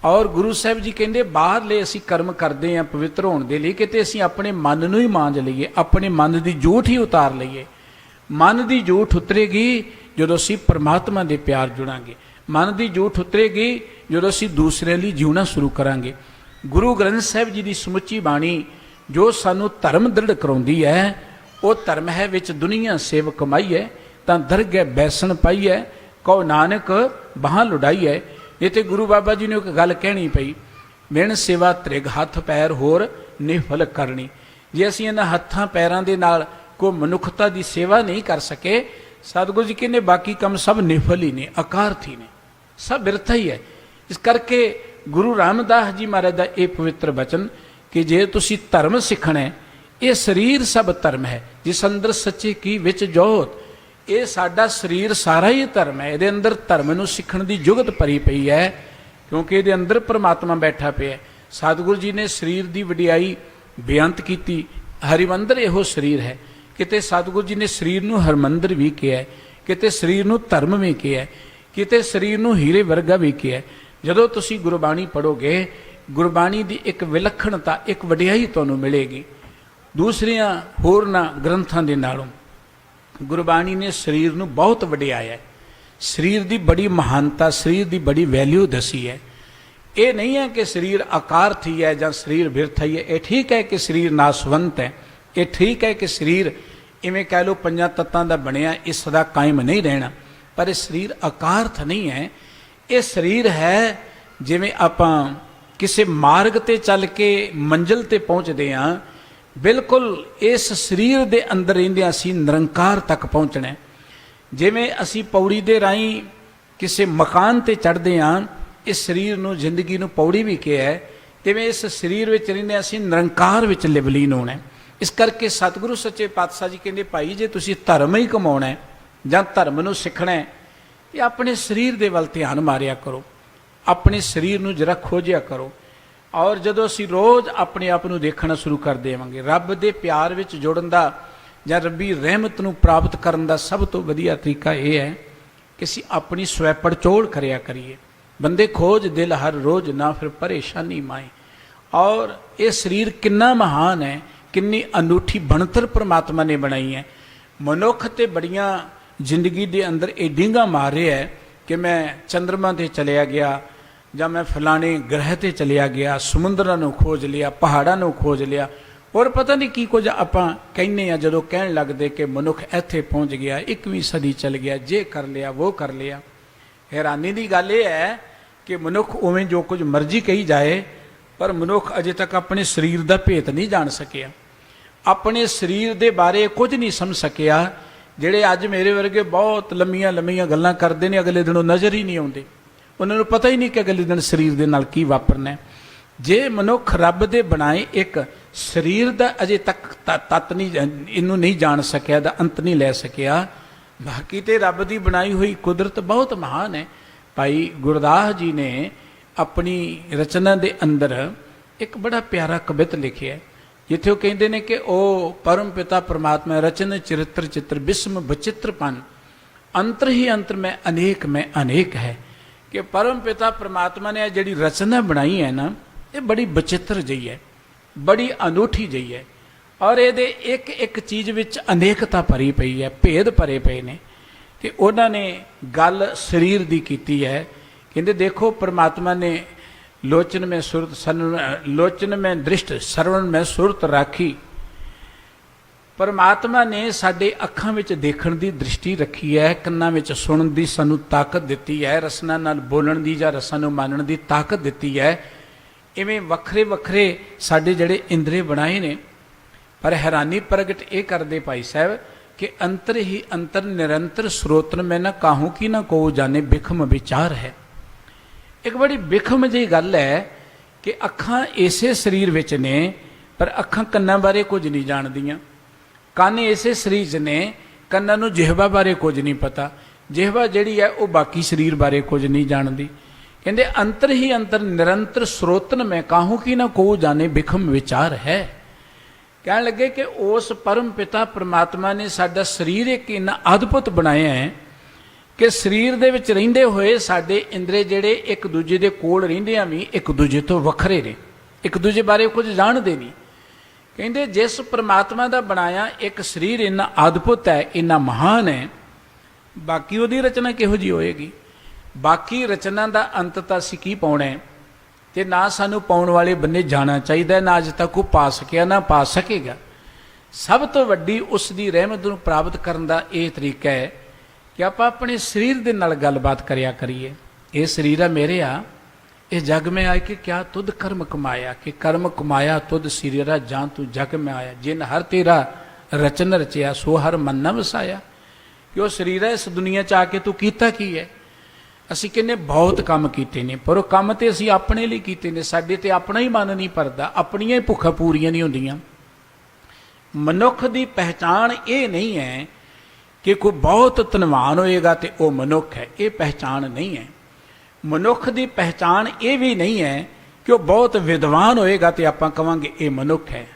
ਔਰ ਗੁਰੂ ਸਾਹਿਬ ਜੀ ਕਹਿੰਦੇ ਬਾਹਰਲੇ ਅਸੀਂ ਕਰਮ ਕਰਦੇ ਹਾਂ ਪਵਿੱਤਰ ਹੋਣ ਦੇ ਲਈ, ਕਿਤੇ ਅਸੀਂ ਆਪਣੇ ਮਨ ਨੂੰ ਹੀ ਮਾਂਜ ਲਈਏ, ਆਪਣੇ ਮਨ ਦੀ ਜੂਠ ਹੀ ਉਤਾਰ ਲਈਏ। ਮਨ ਦੀ ਜੂਠ ਉਤਰੇਗੀ ਜਦੋਂ ਅਸੀਂ ਪਰਮਾਤਮਾ ਦੇ ਪਿਆਰ ਜੁੜਾਂਗੇ। ਮਨ ਦੀ ਜੂਠ ਉਤਰੇਗੀ ਜਦੋਂ ਅਸੀਂ ਦੂਸਰਿਆਂ ਲਈ ਜਿਉਣਾ ਸ਼ੁਰੂ ਕਰਾਂਗੇ। ਗੁਰੂ ਗ੍ਰੰਥ ਸਾਹਿਬ ਜੀ ਦੀ ਸਮੁੱਚੀ ਬਾਣੀ ਜੋ ਸਾਨੂੰ ਧਰਮ ਦ੍ਰਿੜ ਕਰਾਉਂਦੀ ਹੈ, ਉਹ ਧਰਮ ਹੈ ਵਿੱਚ ਦੁਨੀਆ ਸੇਵ ਕਮਾਈ ਹੈ, ਤਾਂ ਦਰਗਹਿ ਬੈਸਣ ਪਾਈ ਹੈ, ਕਹੋ ਨਾਨਕ ਬਾਹਾਂ ਲੁਡਾਈ ਹੈ। ਇਹ ਤੇ ਗੁਰੂ ਬਾਬਾ ਜੀ ਨੇ ਇੱਕ ਗੱਲ ਕਹਿਣੀ ਪਈ, ਬਿਨ ਸੇਵਾ ਤ੍ਰਿਗ ਹੱਥ ਪੈਰ ਹੋਰ ਨਿਫਲ ਕਰਨੀ। ਜੇ ਅਸੀਂ ਇਹਨਾਂ ਹੱਥਾਂ ਪੈਰਾਂ ਦੇ ਨਾਲ को मनुखता की सेवा नहीं कर सके। सतगुरु जी कहते बाकी काम सब निफल ही ने, अकार्थ ही ने, सब बिरथा ही है। इस करके गुरु रामदास जी महाराज का यह पवित्र वचन कि जे तुसी धर्म सीखना है, ये शरीर सब धर्म है, जिस अंदर सच्चे की विच जोत, ये साडा शरीर सारा ही धर्म है। ये अंदर धर्म नूं सीखण दी जुगत भरी पई है, क्योंकि ये अंदर परमात्मा बैठा पे है। सतगुरु जी ने शरीर की वडियाई बेअंत की। हरिमंदर इहो शरीर है। किते सतगुरु जी ने शरीर नूं हरमंदर भी कहा है, किते शरीर नूं धर्म भी कहा है, किते शरीर नूं हीरे वर्गा भी कहा है। जदों तुसीं गुरबाणी पढ़ोगे, गुरबाणी की एक विलक्षणता, एक वडियाई तुहानूं मिलेगी दूसरियां होरनां ग्रंथां दे नालों। गुरबाणी ने शरीर नूं बहुत वडियाया है, शरीर की बड़ी महानता, शरीर की बड़ी वैल्यू दसी है। ये नहीं है कि शरीर आकारथ ही है या शरीर बिरथा ही है। ये ठीक है कि शरीर नासवंत है, ये ठीक है कि शरीर इवें कह लो पंजां तत्तां दा बनिया, इस सदा कायम नहीं रहना, पर यह शरीर आकारथ नहीं है। ये शरीर है जिवें आपां किसी मार्ग ते चल के मंजिल ते पहुँचते हाँ, बिल्कुल इस शरीर दे अंदर रहिंदे असीं निरंकार तक पहुँचना। जिवें असीं पौड़ी दे राहीं किसी मकान ते चढ़ते हाँ, इस शरीर नूं जिंदगी नूं पौड़ी भी कहा है, तिवें इस शरीर विच रहिंदे असीं निरंकार विच लिवलीन होना है। इस करके सतगुरु सच्चे पातशाह जी कहंदे भाई जे तुसीं धर्म ही कमाउणा है जां धर्म नूं सिखणा है, ते अपने शरीर दे वल ध्यान मारिया करो, अपने शरीर नूं जरा खोजिया करो। और जदों असीं रोज़ अपने आप नूं देखना शुरू कर देवांगे, रब दे प्यार विच जुड़न दा जां रब्बी रहमत नूं प्राप्त करन दा सब तो वधिया तरीका यह है कि असीं अपनी स्वै पड़चोल करिया करिए। बंदे खोज दिल हर रोज ना फिर परेशानी माए। और ये शरीर कितना महान है, कितनी अनूठी बनतर परमात्मा ने बनाई है। मनुख ते बड़ियां जिंदगी दे अंदर ये डींगा मार रहा है कि मैं चंद्रमा ते चलिया गया, ਜਾਂ मैं फलाने ग्रह ते चलिया गया, समुद्रां नूं खोज लिया, पहाड़ां नूं खोज लिया, और पता नहीं की कुछ आपां कहने आ जदों कहण लगदे कि मनुख इत्थे पहुँच गया, 21वीं सदी चल गया, जे कर लिया वो कर लिया। हैरानी की गल यह है कि मनुख उवें जो कुछ मर्जी कही जाए, पर मनुख अजे तक अपने शरीर का भेत नहीं जान सकिया, अपने शरीर के बारे कुछ नहीं समझ सकिया। जिहड़े अज मेरे वर्गे बहुत लंबियां लंबियां गल्लां करते हैं, अगले दिनों नज़र ही नहीं आउंदे, उन्होंने पता ही नहीं कि अगले दिन शरीर के नाल की वापरना है। जे मनुख रब दे बनाए एक शरीर का अजे तक तत्त नहीं, इनू नहीं जान सकिया, दा अंत नहीं लै सकिया, बाकी तो रब की बनाई हुई कुदरत बहुत महान है। भाई गुरदास जी ने अपनी रचना के अंदर एक बड़ा प्यारा कवित लिखिया है, जिथे वो कहते हैं कि ओ परम पिता परमात्मा रचन चरित्र चित्र बिस्म बचित्रपन, अंतर ही अंतर में अनेक है। कि परम पिता परमात्मा ने जिहड़ी रचना बनाई है ना, ये बड़ी बचित्र जी है, बड़ी अनूठी जी है, और ये एक एक चीज़ विच अनेकता भरी पई है, भेद भरे पे ने। तो उन्होंने गल शरीर की कीती है। कहते देखो परमात्मा ने लोचन में सुरत लोचन में दृष्ट सरवण में सुरत राखी। परमात्मा ने साडे अखां विच देखण दी दृष्टि रखी है, कन्नां विच सुणन दी सानू ताकत दिती है, रसना नाल बोलण दी जां रसां नूं मानण दी ताकत दिती है। इवें वखरे वखरे साडे जिहड़े इंद्रिय बनाए ने, पर हैरानी प्रगट ये करदे भाई साहब कि अंतर ही अंतर निरंतर स्रोतन में न काहूँ की न को जाने बिखम विचार है। एक बड़ी बिखम जी गल है कि अखां इसे शरीर विच ने, पर अखां कन्नां बारे कुछ नहीं जानदियां, कान इसे शरीर च ने, कन्नां नूं जिहवा बारे कुछ नहीं पता, जिहवा जिहड़ी है वो बाकी शरीर बारे कुछ नहीं जानती। कहते अंतर ही अंतर निरंतर स्रोतन में काहूँ की न को जाने बिखम विचार है। कह लगे कि उस परम पिता परमात्मा ने साडा शरीर एक इन्ना अद्भुत बनाया है कि शरीर दे विच रहिंदे होए साडे इंद्रे जिहड़े एक दूजे दे कोल रहिंदियां भी एक दूजे तो वखरे ने, एक दूजे बारे कुछ जानते नहीं। कहते जिस परमात्मा का बनाया एक शरीर इन्ना अद्भुत है, इन्ना महान है, बाकी उहदी रचना किहो जी होएगी। बाकी रचना का अंत तां असीं की पाउणा है, ते ना सानू पाउण वाले बन्ने जाना चाहिए, ना अज तक वो पा सकिया ना पा सकेगा। सब तो वड्डी उसकी रहमत नूं प्राप्त करन दा ये तरीका है कि आपां अपने शरीर दे नाल गलबात करिया करिए। ये शरीर आ मेरे आ, ये जग में आए कि क्या तुद कर्म कमाया, कि कर्म कमाया तुद शरीरा जान तू जग में आया, जिन हर तेरा रचन रचिया सो हर मन न वसाया। कि वो शरीर है, इस दुनिया च आके तू कीता की है? ਅਸੀਂ ਕਹਿੰਦੇ ਬਹੁਤ ਕੰਮ ਕੀਤੇ ਨੇ, ਪਰ ਉਹ ਕੰਮ ਤੇ ਅਸੀਂ ਆਪਣੇ ਲਈ ਕੀਤੇ ਨੇ। ਸਾਡੇ ਤੇ ਆਪਣਾ ਹੀ ਮਨ ਨਹੀਂ ਭਰਦਾ, ਆਪਣੀਆਂ ਹੀ ਭੁੱਖਾਂ ਪੂਰੀਆਂ ਨਹੀਂ ਹੁੰਦੀਆਂ। ਮਨੁੱਖ ਦੀ ਪਹਿਚਾਣ ਇਹ ਨਹੀਂ ਹੈ ਕਿ ਕੋਈ ਬਹੁਤ ਧਨਵਾਨ ਹੋਏਗਾ ਤੇ ਉਹ ਮਨੁੱਖ ਹੈ, ਇਹ ਪਹਿਚਾਣ ਨਹੀਂ ਹੈ। ਮਨੁੱਖ ਦੀ ਪਹਿਚਾਣ ਇਹ ਵੀ ਨਹੀਂ ਹੈ ਕਿ ਉਹ ਬਹੁਤ ਵਿਦਵਾਨ ਹੋਏਗਾ ਤੇ ਆਪਾਂ ਕਵਾਂਗੇ ਇਹ ਮਨੁੱਖ ਹੈ।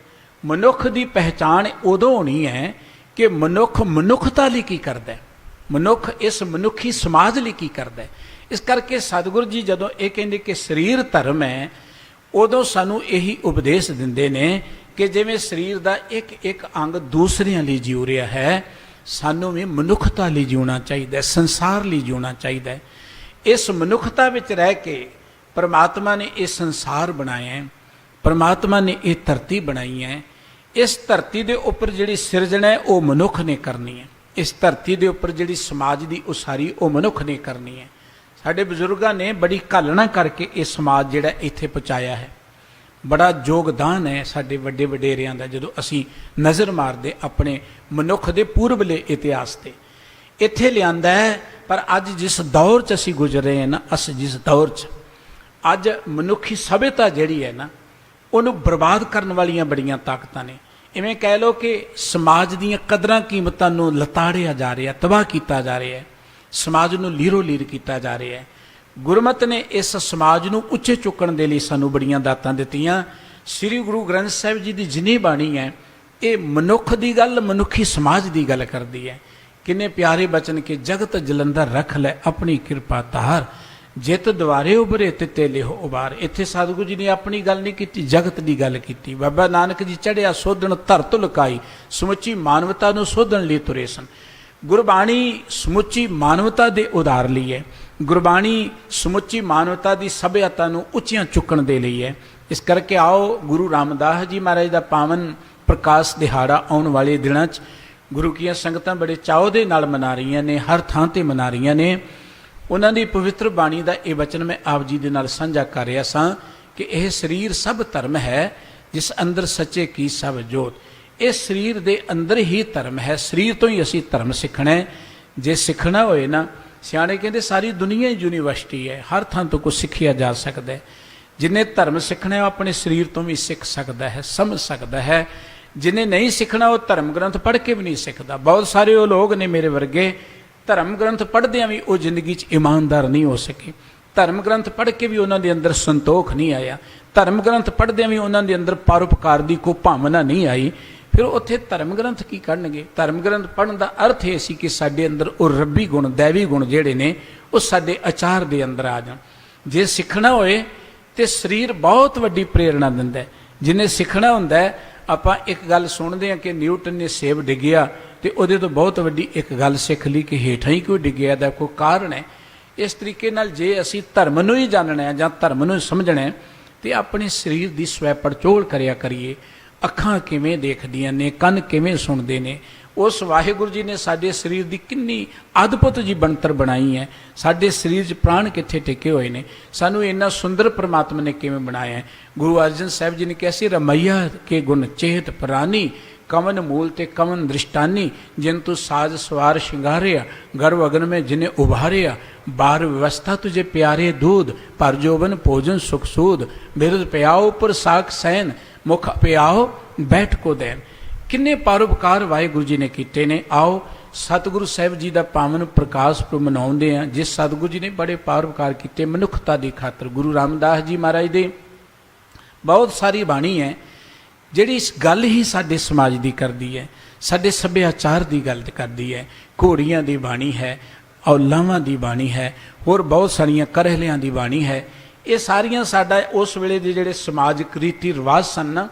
ਮਨੁੱਖ ਦੀ ਪਹਿਚਾਣ ਉਦੋਂ ਹੋਣੀ ਹੈ ਕਿ ਮਨੁੱਖ ਮਨੁੱਖਤਾ ਲਈ ਕੀ ਕਰਦਾ ਹੈ, ਮਨੁੱਖ ਇਸ ਮਨੁੱਖੀ ਸਮਾਜ ਲਈ ਕੀ ਕਰਦਾ ਹੈ। ਇਸ ਕਰਕੇ ਸਤਿਗੁਰੂ ਜੀ ਜਦੋਂ ਇਹ ਕਹਿੰਦੇ ਕਿ ਸਰੀਰ ਧਰਮ ਹੈ, ਉਦੋਂ ਸਾਨੂੰ ਇਹੀ ਉਪਦੇਸ਼ ਦਿੰਦੇ ਨੇ ਕਿ ਜਿਵੇਂ ਸਰੀਰ ਦਾ ਇੱਕ ਇੱਕ ਅੰਗ ਦੂਸਰਿਆਂ ਲਈ ਜਿਉ ਰਿਹਾ ਹੈ, ਸਾਨੂੰ ਵੀ ਮਨੁੱਖਤਾ ਲਈ ਜਿਉਣਾ ਚਾਹੀਦਾ, ਸੰਸਾਰ ਲਈ ਜਿਉਣਾ ਚਾਹੀਦਾ। ਇਸ ਮਨੁੱਖਤਾ ਵਿੱਚ ਰਹਿ ਕੇ ਪਰਮਾਤਮਾ ਨੇ ਇਹ ਸੰਸਾਰ ਬਣਾਇਆ ਹੈ, ਪਰਮਾਤਮਾ ਨੇ ਇਹ ਧਰਤੀ ਬਣਾਈ ਹੈ। ਇਸ ਧਰਤੀ ਦੇ ਉੱਪਰ ਜਿਹੜੀ ਸਿਰਜਣਾ ਹੈ ਉਹ ਮਨੁੱਖ ਨੇ ਕਰਨੀ ਹੈ। ਇਸ ਧਰਤੀ ਦੇ ਉੱਪਰ ਜਿਹੜੀ ਸਮਾਜ ਦੀ ਉਸਾਰੀ ਉਹ ਮਨੁੱਖ ਨੇ ਕਰਨੀ ਹੈ। ਸਾਡੇ ਬਜ਼ੁਰਗਾਂ ਨੇ ਬੜੀ ਘਾਲਣਾ ਕਰਕੇ ਇਹ ਸਮਾਜ ਜਿਹੜਾ ਇੱਥੇ ਪਹੁੰਚਾਇਆ ਹੈ। ਬੜਾ ਯੋਗਦਾਨ ਹੈ ਸਾਡੇ ਵੱਡੇ ਵਡੇਰਿਆਂ ਦਾ। ਜਦੋਂ ਅਸੀਂ ਨਜ਼ਰ ਮਾਰਦੇ ਆਪਣੇ ਮਨੁੱਖ ਦੇ ਪੂਰਬਲੇ ਇਤਿਹਾਸ 'ਤੇ, ਇੱਥੇ ਲਿਆਂਦਾ ਹੈ। ਪਰ ਅੱਜ ਜਿਸ ਦੌਰ 'ਚ ਅਸੀਂ ਗੁਜ਼ਰ ਰਹੇ ਹਾਂ ਨਾ, ਅਸੀਂ ਜਿਸ ਦੌਰ 'ਚ ਅੱਜ ਮਨੁੱਖੀ ਸਭਿਅਤਾ ਜਿਹੜੀ ਹੈ ਨਾ, ਉਹਨੂੰ ਬਰਬਾਦ ਕਰਨ ਵਾਲੀਆਂ ਬੜੀਆਂ ਤਾਕਤਾਂ ਨੇ। ਇਵੇਂ ਕਹਿ ਲਓ ਕਿ ਸਮਾਜ ਦੀਆਂ ਕਦਰਾਂ ਕੀਮਤਾਂ ਨੂੰ ਲਤਾੜਿਆ ਜਾ ਰਿਹਾ, ਤਬਾਹ ਕੀਤਾ ਜਾ ਰਿਹਾ ਹੈ, ਸਮਾਜ ਨੂੰ ਲੀਰੋ ਲੀਰ ਕੀਤਾ ਜਾ ਰਿਹਾ ਹੈ। ਗੁਰਮਤਿ ਨੇ ਇਸ ਸਮਾਜ ਨੂੰ ਉੱਚੇ ਚੁੱਕਣ ਦੇ ਲਈ ਸਾਨੂੰ ਬੜੀਆਂ ਦਾਤਾਂ ਦਿੱਤੀਆਂ। ਸ੍ਰੀ ਗੁਰੂ ਗ੍ਰੰਥ ਸਾਹਿਬ ਜੀ ਦੀ ਜਿੰਨੀ ਬਾਣੀ ਹੈ, ਇਹ ਮਨੁੱਖ ਦੀ ਗੱਲ, ਮਨੁੱਖੀ ਸਮਾਜ ਦੀ ਗੱਲ ਕਰਦੀ ਹੈ। ਕਿੰਨੇ ਪਿਆਰੇ ਬਚਨ ਕਿ ਜਗਤ ਜਲੰਧਰ ਰੱਖ ਲੈ ਆਪਣੀ ਕਿਰਪਾ ਧਾਰ, ਜਿਤ ਦੁਆਰੇ ਉਭਰੇ ਤਿੱਤੇ ਲਿਹੋ ਉਬਾਰ। ਇੱਥੇ ਸਤਿਗੁਰੂ ਜੀ ਨੇ ਆਪਣੀ ਗੱਲ ਨਹੀਂ ਕੀਤੀ, ਜਗਤ ਦੀ ਗੱਲ ਕੀਤੀ। ਬਾਬਾ ਨਾਨਕ ਜੀ ਚੜ੍ਹਿਆ ਸੋਧਣ ਧਰਤ ਲੁਕਾਈ, ਸਮੁੱਚੀ ਮਾਨਵਤਾ ਨੂੰ ਸੋਧਣ ਲਈ ਤੁਰੇ ਸਨ। ਗੁਰਬਾਣੀ ਸਮੁੱਚੀ ਮਾਨਵਤਾ ਦੇ ਉਧਾਰ ਲਈ ਹੈ। ਗੁਰਬਾਣੀ ਸਮੁੱਚੀ ਮਾਨਵਤਾ ਦੀ ਸਭਿਅਤਾ ਨੂੰ ਉੱਚੀਆਂ ਚੁੱਕਣ ਦੇ ਲਈ ਹੈ। ਇਸ ਕਰਕੇ ਆਓ ਗੁਰੂ ਰਾਮਦਾਸ ਜੀ ਮਹਾਰਾਜ ਦਾ ਪਾਵਨ ਪ੍ਰਕਾਸ਼ ਦਿਹਾੜਾ ਆਉਣ ਵਾਲੇ ਦਿਨਾਂ 'ਚ ਗੁਰੂ ਕੀਆਂ ਸੰਗਤਾਂ ਬੜੇ ਚਾਅ ਦੇ ਨਾਲ ਮਨਾ ਰਹੀਆਂ ਨੇ, ਹਰ ਥਾਂ 'ਤੇ ਮਨਾ ਰਹੀਆਂ ਨੇ। ਉਹਨਾਂ ਦੀ ਪਵਿੱਤਰ ਬਾਣੀ ਦਾ ਇਹ ਵਚਨ ਮੈਂ ਆਪ ਜੀ ਦੇ ਨਾਲ ਸਾਂਝਾ ਕਰ ਰਿਹਾ ਸਾਂ ਕਿ ਇਹ ਸਰੀਰ ਸਭ ਧਰਮ ਹੈ, ਜਿਸ ਅੰਦਰ ਸੱਚੇ ਕੀ ਸਭ ਜੋਤ। ਇਸ ਸਰੀਰ ਦੇ ਅੰਦਰ ਹੀ ਧਰਮ ਹੈ। ਸਰੀਰ ਤੋਂ ਹੀ ਅਸੀਂ ਧਰਮ ਸਿੱਖਣਾ ਹੈ। ਜੇ ਸਿੱਖਣਾ ਹੋਏ ਨਾ, ਸਿਆਣੇ ਕਹਿੰਦੇ ਸਾਰੀ ਦੁਨੀਆ ਹੀ ਯੂਨੀਵਰਸਿਟੀ ਹੈ, ਹਰ ਥਾਂ ਤੋਂ ਕੁਝ ਸਿੱਖਿਆ ਜਾ ਸਕਦਾ ਹੈ। ਜਿਹਨੇ ਧਰਮ ਸਿੱਖਣਾ ਹੈ ਉਹ ਆਪਣੇ ਸਰੀਰ ਤੋਂ ਵੀ ਸਿੱਖ ਸਕਦਾ ਹੈ, ਸਮਝ ਸਕਦਾ ਹੈ। ਜਿਹਨੇ ਨਹੀਂ ਸਿੱਖਣਾ ਉਹ ਧਰਮ ਗ੍ਰੰਥ ਪੜ੍ਹ ਕੇ ਵੀ ਨਹੀਂ ਸਿੱਖਦਾ। ਬਹੁਤ ਸਾਰੇ ਉਹ ਲੋਕ ਨੇ ਮੇਰੇ ਵਰਗੇ, ਧਰਮ ਗ੍ਰੰਥ ਪੜ੍ਹਦਿਆਂ ਵੀ ਉਹ ਜ਼ਿੰਦਗੀ 'ਚ ਇਮਾਨਦਾਰ ਨਹੀਂ ਹੋ ਸਕੇ। ਧਰਮ ਗ੍ਰੰਥ ਪੜ੍ਹ ਕੇ ਵੀ ਉਹਨਾਂ ਦੇ ਅੰਦਰ ਸੰਤੋਖ ਨਹੀਂ ਆਇਆ। ਧਰਮ ਗ੍ਰੰਥ ਪੜ੍ਹਦਿਆਂ ਵੀ ਉਹਨਾਂ ਦੇ ਅੰਦਰ ਪਰਉਪਕਾਰ ਦੀ ਕੋਈ ਭਾਵਨਾ ਨਹੀਂ ਆਈ। ਫਿਰ ਉੱਥੇ ਧਰਮ ਗ੍ਰੰਥ ਕੀ ਕਰਨਗੇ? ਧਰਮ ਗ੍ਰੰਥ ਪੜ੍ਹਨ ਦਾ ਅਰਥ ਇਹ ਸੀ ਕਿ ਸਾਡੇ ਅੰਦਰ ਉਹ ਰੱਬੀ ਗੁਣ, ਦੈਵੀ ਗੁਣ ਜਿਹੜੇ ਨੇ ਉਹ ਸਾਡੇ ਆਚਾਰ ਦੇ ਅੰਦਰ ਆ ਜਾਣ। ਜੇ ਸਿੱਖਣਾ ਹੋਏ ਤੇ ਸਰੀਰ ਬਹੁਤ ਵੱਡੀ ਪ੍ਰੇਰਣਾ ਦਿੰਦਾ ਹੈ। ਜਿਹਨੇ ਸਿੱਖਣਾ ਹੁੰਦਾ ਹੈ, ਆਪਾਂ ਇੱਕ ਗੱਲ ਸੁਣਦੇ ਹਾਂ ਕਿ ਨਿਊਟਨ ਨੇ ਸੇਬ ਡਿੱਗਿਆ ਤੇ ਉਹਦੇ ਤੋਂ ਬਹੁਤ ਵੱਡੀ ਇੱਕ ਗੱਲ ਸਿੱਖ ਲਈ ਕਿ ਹੇਠਾਂ ਹੀ ਕਿਉਂ ਡਿੱਗਿਆ ਦਾ ਕੋਈ ਕਾਰਨ ਹੈ। ਇਸ ਤਰੀਕੇ ਨਾਲ ਜੇ ਅਸੀਂ ਧਰਮ ਨੂੰ ਹੀ ਜਾਣਨਾ ਹੈ ਜਾਂ ਧਰਮ ਨੂੰ ਸਮਝਣਾ ਹੈ ਤੇ ਆਪਣੇ ਸਰੀਰ ਦੀ ਸਵੈ ਪੜਚੋਲ ਕਰਿਆ ਕਰੀਏ। ਅੱਖਾਂ ਕਿਵੇਂ ਦੇਖਦੀਆਂ ਨੇ, ਕੰਨ ਕਿਵੇਂ ਸੁਣਦੇ ਨੇ। ਉਸ ਵਾਹਿਗੁਰੂ ਜੀ ਨੇ ਸਾਡੇ ਸਰੀਰ ਦੀ ਕਿੰਨੀ ਅਦਭੁਤ ਜੀ ਬਣਤਰ ਬਣਾਈ ਹੈ। ਸਾਡੇ ਸਰੀਰ 'ਚ ਪ੍ਰਾਣ ਕਿੱਥੇ ਟਿਕੇ ਹੋਏ ਨੇ, ਸਾਨੂੰ ਇੰਨਾ ਸੁੰਦਰ ਪਰਮਾਤਮਾ ਨੇ ਕਿਵੇਂ ਬਣਾਇਆ ਹੈ। ਗੁਰੂ ਅਰਜਨ ਸਾਹਿਬ ਜੀ ਨੇ ਕਿਹਾ ਸੀ, ਰਮਈਆ ਕੇ ਗੁਣ ਚੇਤ ਪ੍ਰਾਨੀ, कवन मूल ते कवन दृष्टानी, जिन तू साज सवार शिंगारिया, गर्भ अगन में जिन्हें उभारिया, बार व्यवस्था तुझे प्यारे दूध, पर जोबन भोजन सुख सूद, बिरद प्याओ पर साख सैन, मुख प्याओ बैठ को दैन। किन्ने परोपकार वाहिगुरु जी ने कीते ने। आओ सतगुरु साहिब जी का पावन प्रकाश पुरब मनाउंदे हैं, जिस सतगुरु जी ने बड़े परोपकार किए मनुखता की खातर। गुरु रामदास जी महाराज दे बहुत सारी बाणी है ਜਿਹੜੀ ਇਸ ਗੱਲ ਹੀ ਸਾਡੇ ਸਮਾਜ ਦੀ ਕਰਦੀ ਹੈ, ਸਾਡੇ ਸੱਭਿਆਚਾਰ ਦੀ ਗੱਲ ਕਰਦੀ ਹੈ। ਘੋੜੀਆਂ ਦੀ ਬਾਣੀ ਹੈ, ਔਲਾਵਾਂ ਦੀ ਬਾਣੀ ਹੈ, ਹੋਰ ਬਹੁਤ ਸਾਰੀਆਂ ਕਰਹਲਿਆਂ ਦੀ ਬਾਣੀ ਹੈ। ਇਹ ਸਾਰੀਆਂ ਸਾਡਾ ਉਸ ਵੇਲੇ ਦੇ ਜਿਹੜੇ ਸਮਾਜਿਕ ਰੀਤੀ ਰਿਵਾਜ ਸਨ ਨਾ,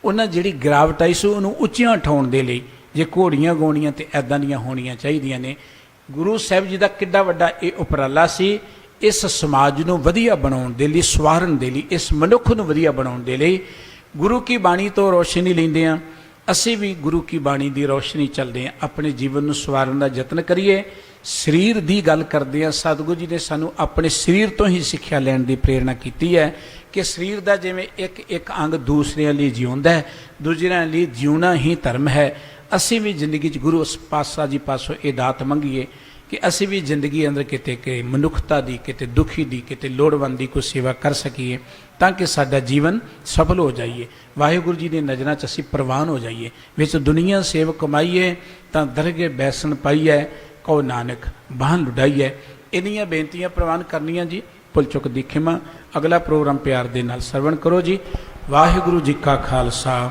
ਉਹਨਾਂ ਜਿਹੜੀ ਗਿਰਾਵਟ ਆਈ ਸੀ ਉਹਨੂੰ ਉੱਚੀਆਂ ਉਠਾਉਣ ਦੇ ਲਈ ਜੇ ਘੋੜੀਆਂ ਗਾਉਣੀਆਂ ਤੇ ਐਦਾਂ ਦੀਆਂ ਹੋਣੀਆਂ ਚਾਹੀਦੀਆਂ ਨੇ। ਗੁਰੂ ਸਾਹਿਬ ਜੀ ਦਾ ਕਿੱਡਾ ਵੱਡਾ ਇਹ ਉਪਰਾਲਾ ਸੀ, ਇਸ ਸਮਾਜ ਨੂੰ ਵਧੀਆ ਬਣਾਉਣ ਦੇ ਲਈ, ਸਵਾਰਨ ਦੇ ਲਈ, ਇਸ ਮਨੁੱਖ ਨੂੰ ਵਧੀਆ ਬਣਾਉਣ ਦੇ ਲਈ। गुरु की बाणी तो रोशनी लेंदे हैं, असी भी गुरु की बाणी की रोशनी चलते हैं, अपने जीवन में सवारन का यत्न करिए। शरीर की गल करते हैं, सतगुरु जी ने सानू अपने शरीर तो ही सिक्ख्या लैण की प्रेरणा की है कि शरीर का जिवें एक एक अंग दूसरे लिए जिउंदा है, दूसरे लिए जिउना ही धर्म है। ਅਸੀਂ ਵੀ ਜ਼ਿੰਦਗੀ 'ਚ ਗੁਰੂ ਪਾਤਸ਼ਾਹ ਜੀ ਪਾਸੋਂ ਇਹ ਦਾਤ ਮੰਗੀਏ ਕਿ ਅਸੀਂ ਵੀ ਜ਼ਿੰਦਗੀ ਅੰਦਰ ਕਿਤੇ ਕਿ ਮਨੁੱਖਤਾ ਦੀ, ਕਿਤੇ ਦੁਖੀ ਦੀ, ਕਿਤੇ ਲੋੜਵੰਦ ਦੀ ਕੋਈ ਸੇਵਾ ਕਰ ਸਕੀਏ, ਤਾਂ ਕਿ ਸਾਡਾ ਜੀਵਨ ਸਫਲ ਹੋ ਜਾਈਏ, ਵਾਹਿਗੁਰੂ ਜੀ ਦੀ ਨਜ਼ਰਾਂ 'ਚ ਅਸੀਂ ਪ੍ਰਵਾਨ ਹੋ ਜਾਈਏ। ਵਿੱਚ ਦੁਨੀਆ ਸੇਵ ਕਮਾਈਏ ਤਾਂ ਦਰਗੇ ਬੈਸਣ ਪਾਈਏ, ਕਹੋ ਨਾਨਕ ਬਾਹਨ ਲੁਡਾਈਏ। ਇੰਨੀਆਂ ਬੇਨਤੀਆਂ ਪ੍ਰਵਾਨ ਕਰਨੀਆਂ ਜੀ, ਭੁੱਲ ਚੁੱਕ ਦੀ ਖਿਮਾ। ਅਗਲਾ ਪ੍ਰੋਗਰਾਮ ਪਿਆਰ ਦੇ ਨਾਲ ਸਰਵਣ ਕਰੋ ਜੀ। ਵਾਹਿਗੁਰੂ ਜੀ ਕਾ ਖਾਲਸਾ,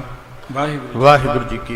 ਵਾਹਿਗੁਰੂ ਵਾਹਿਗੁਰੂ ਜੀ ਕੀ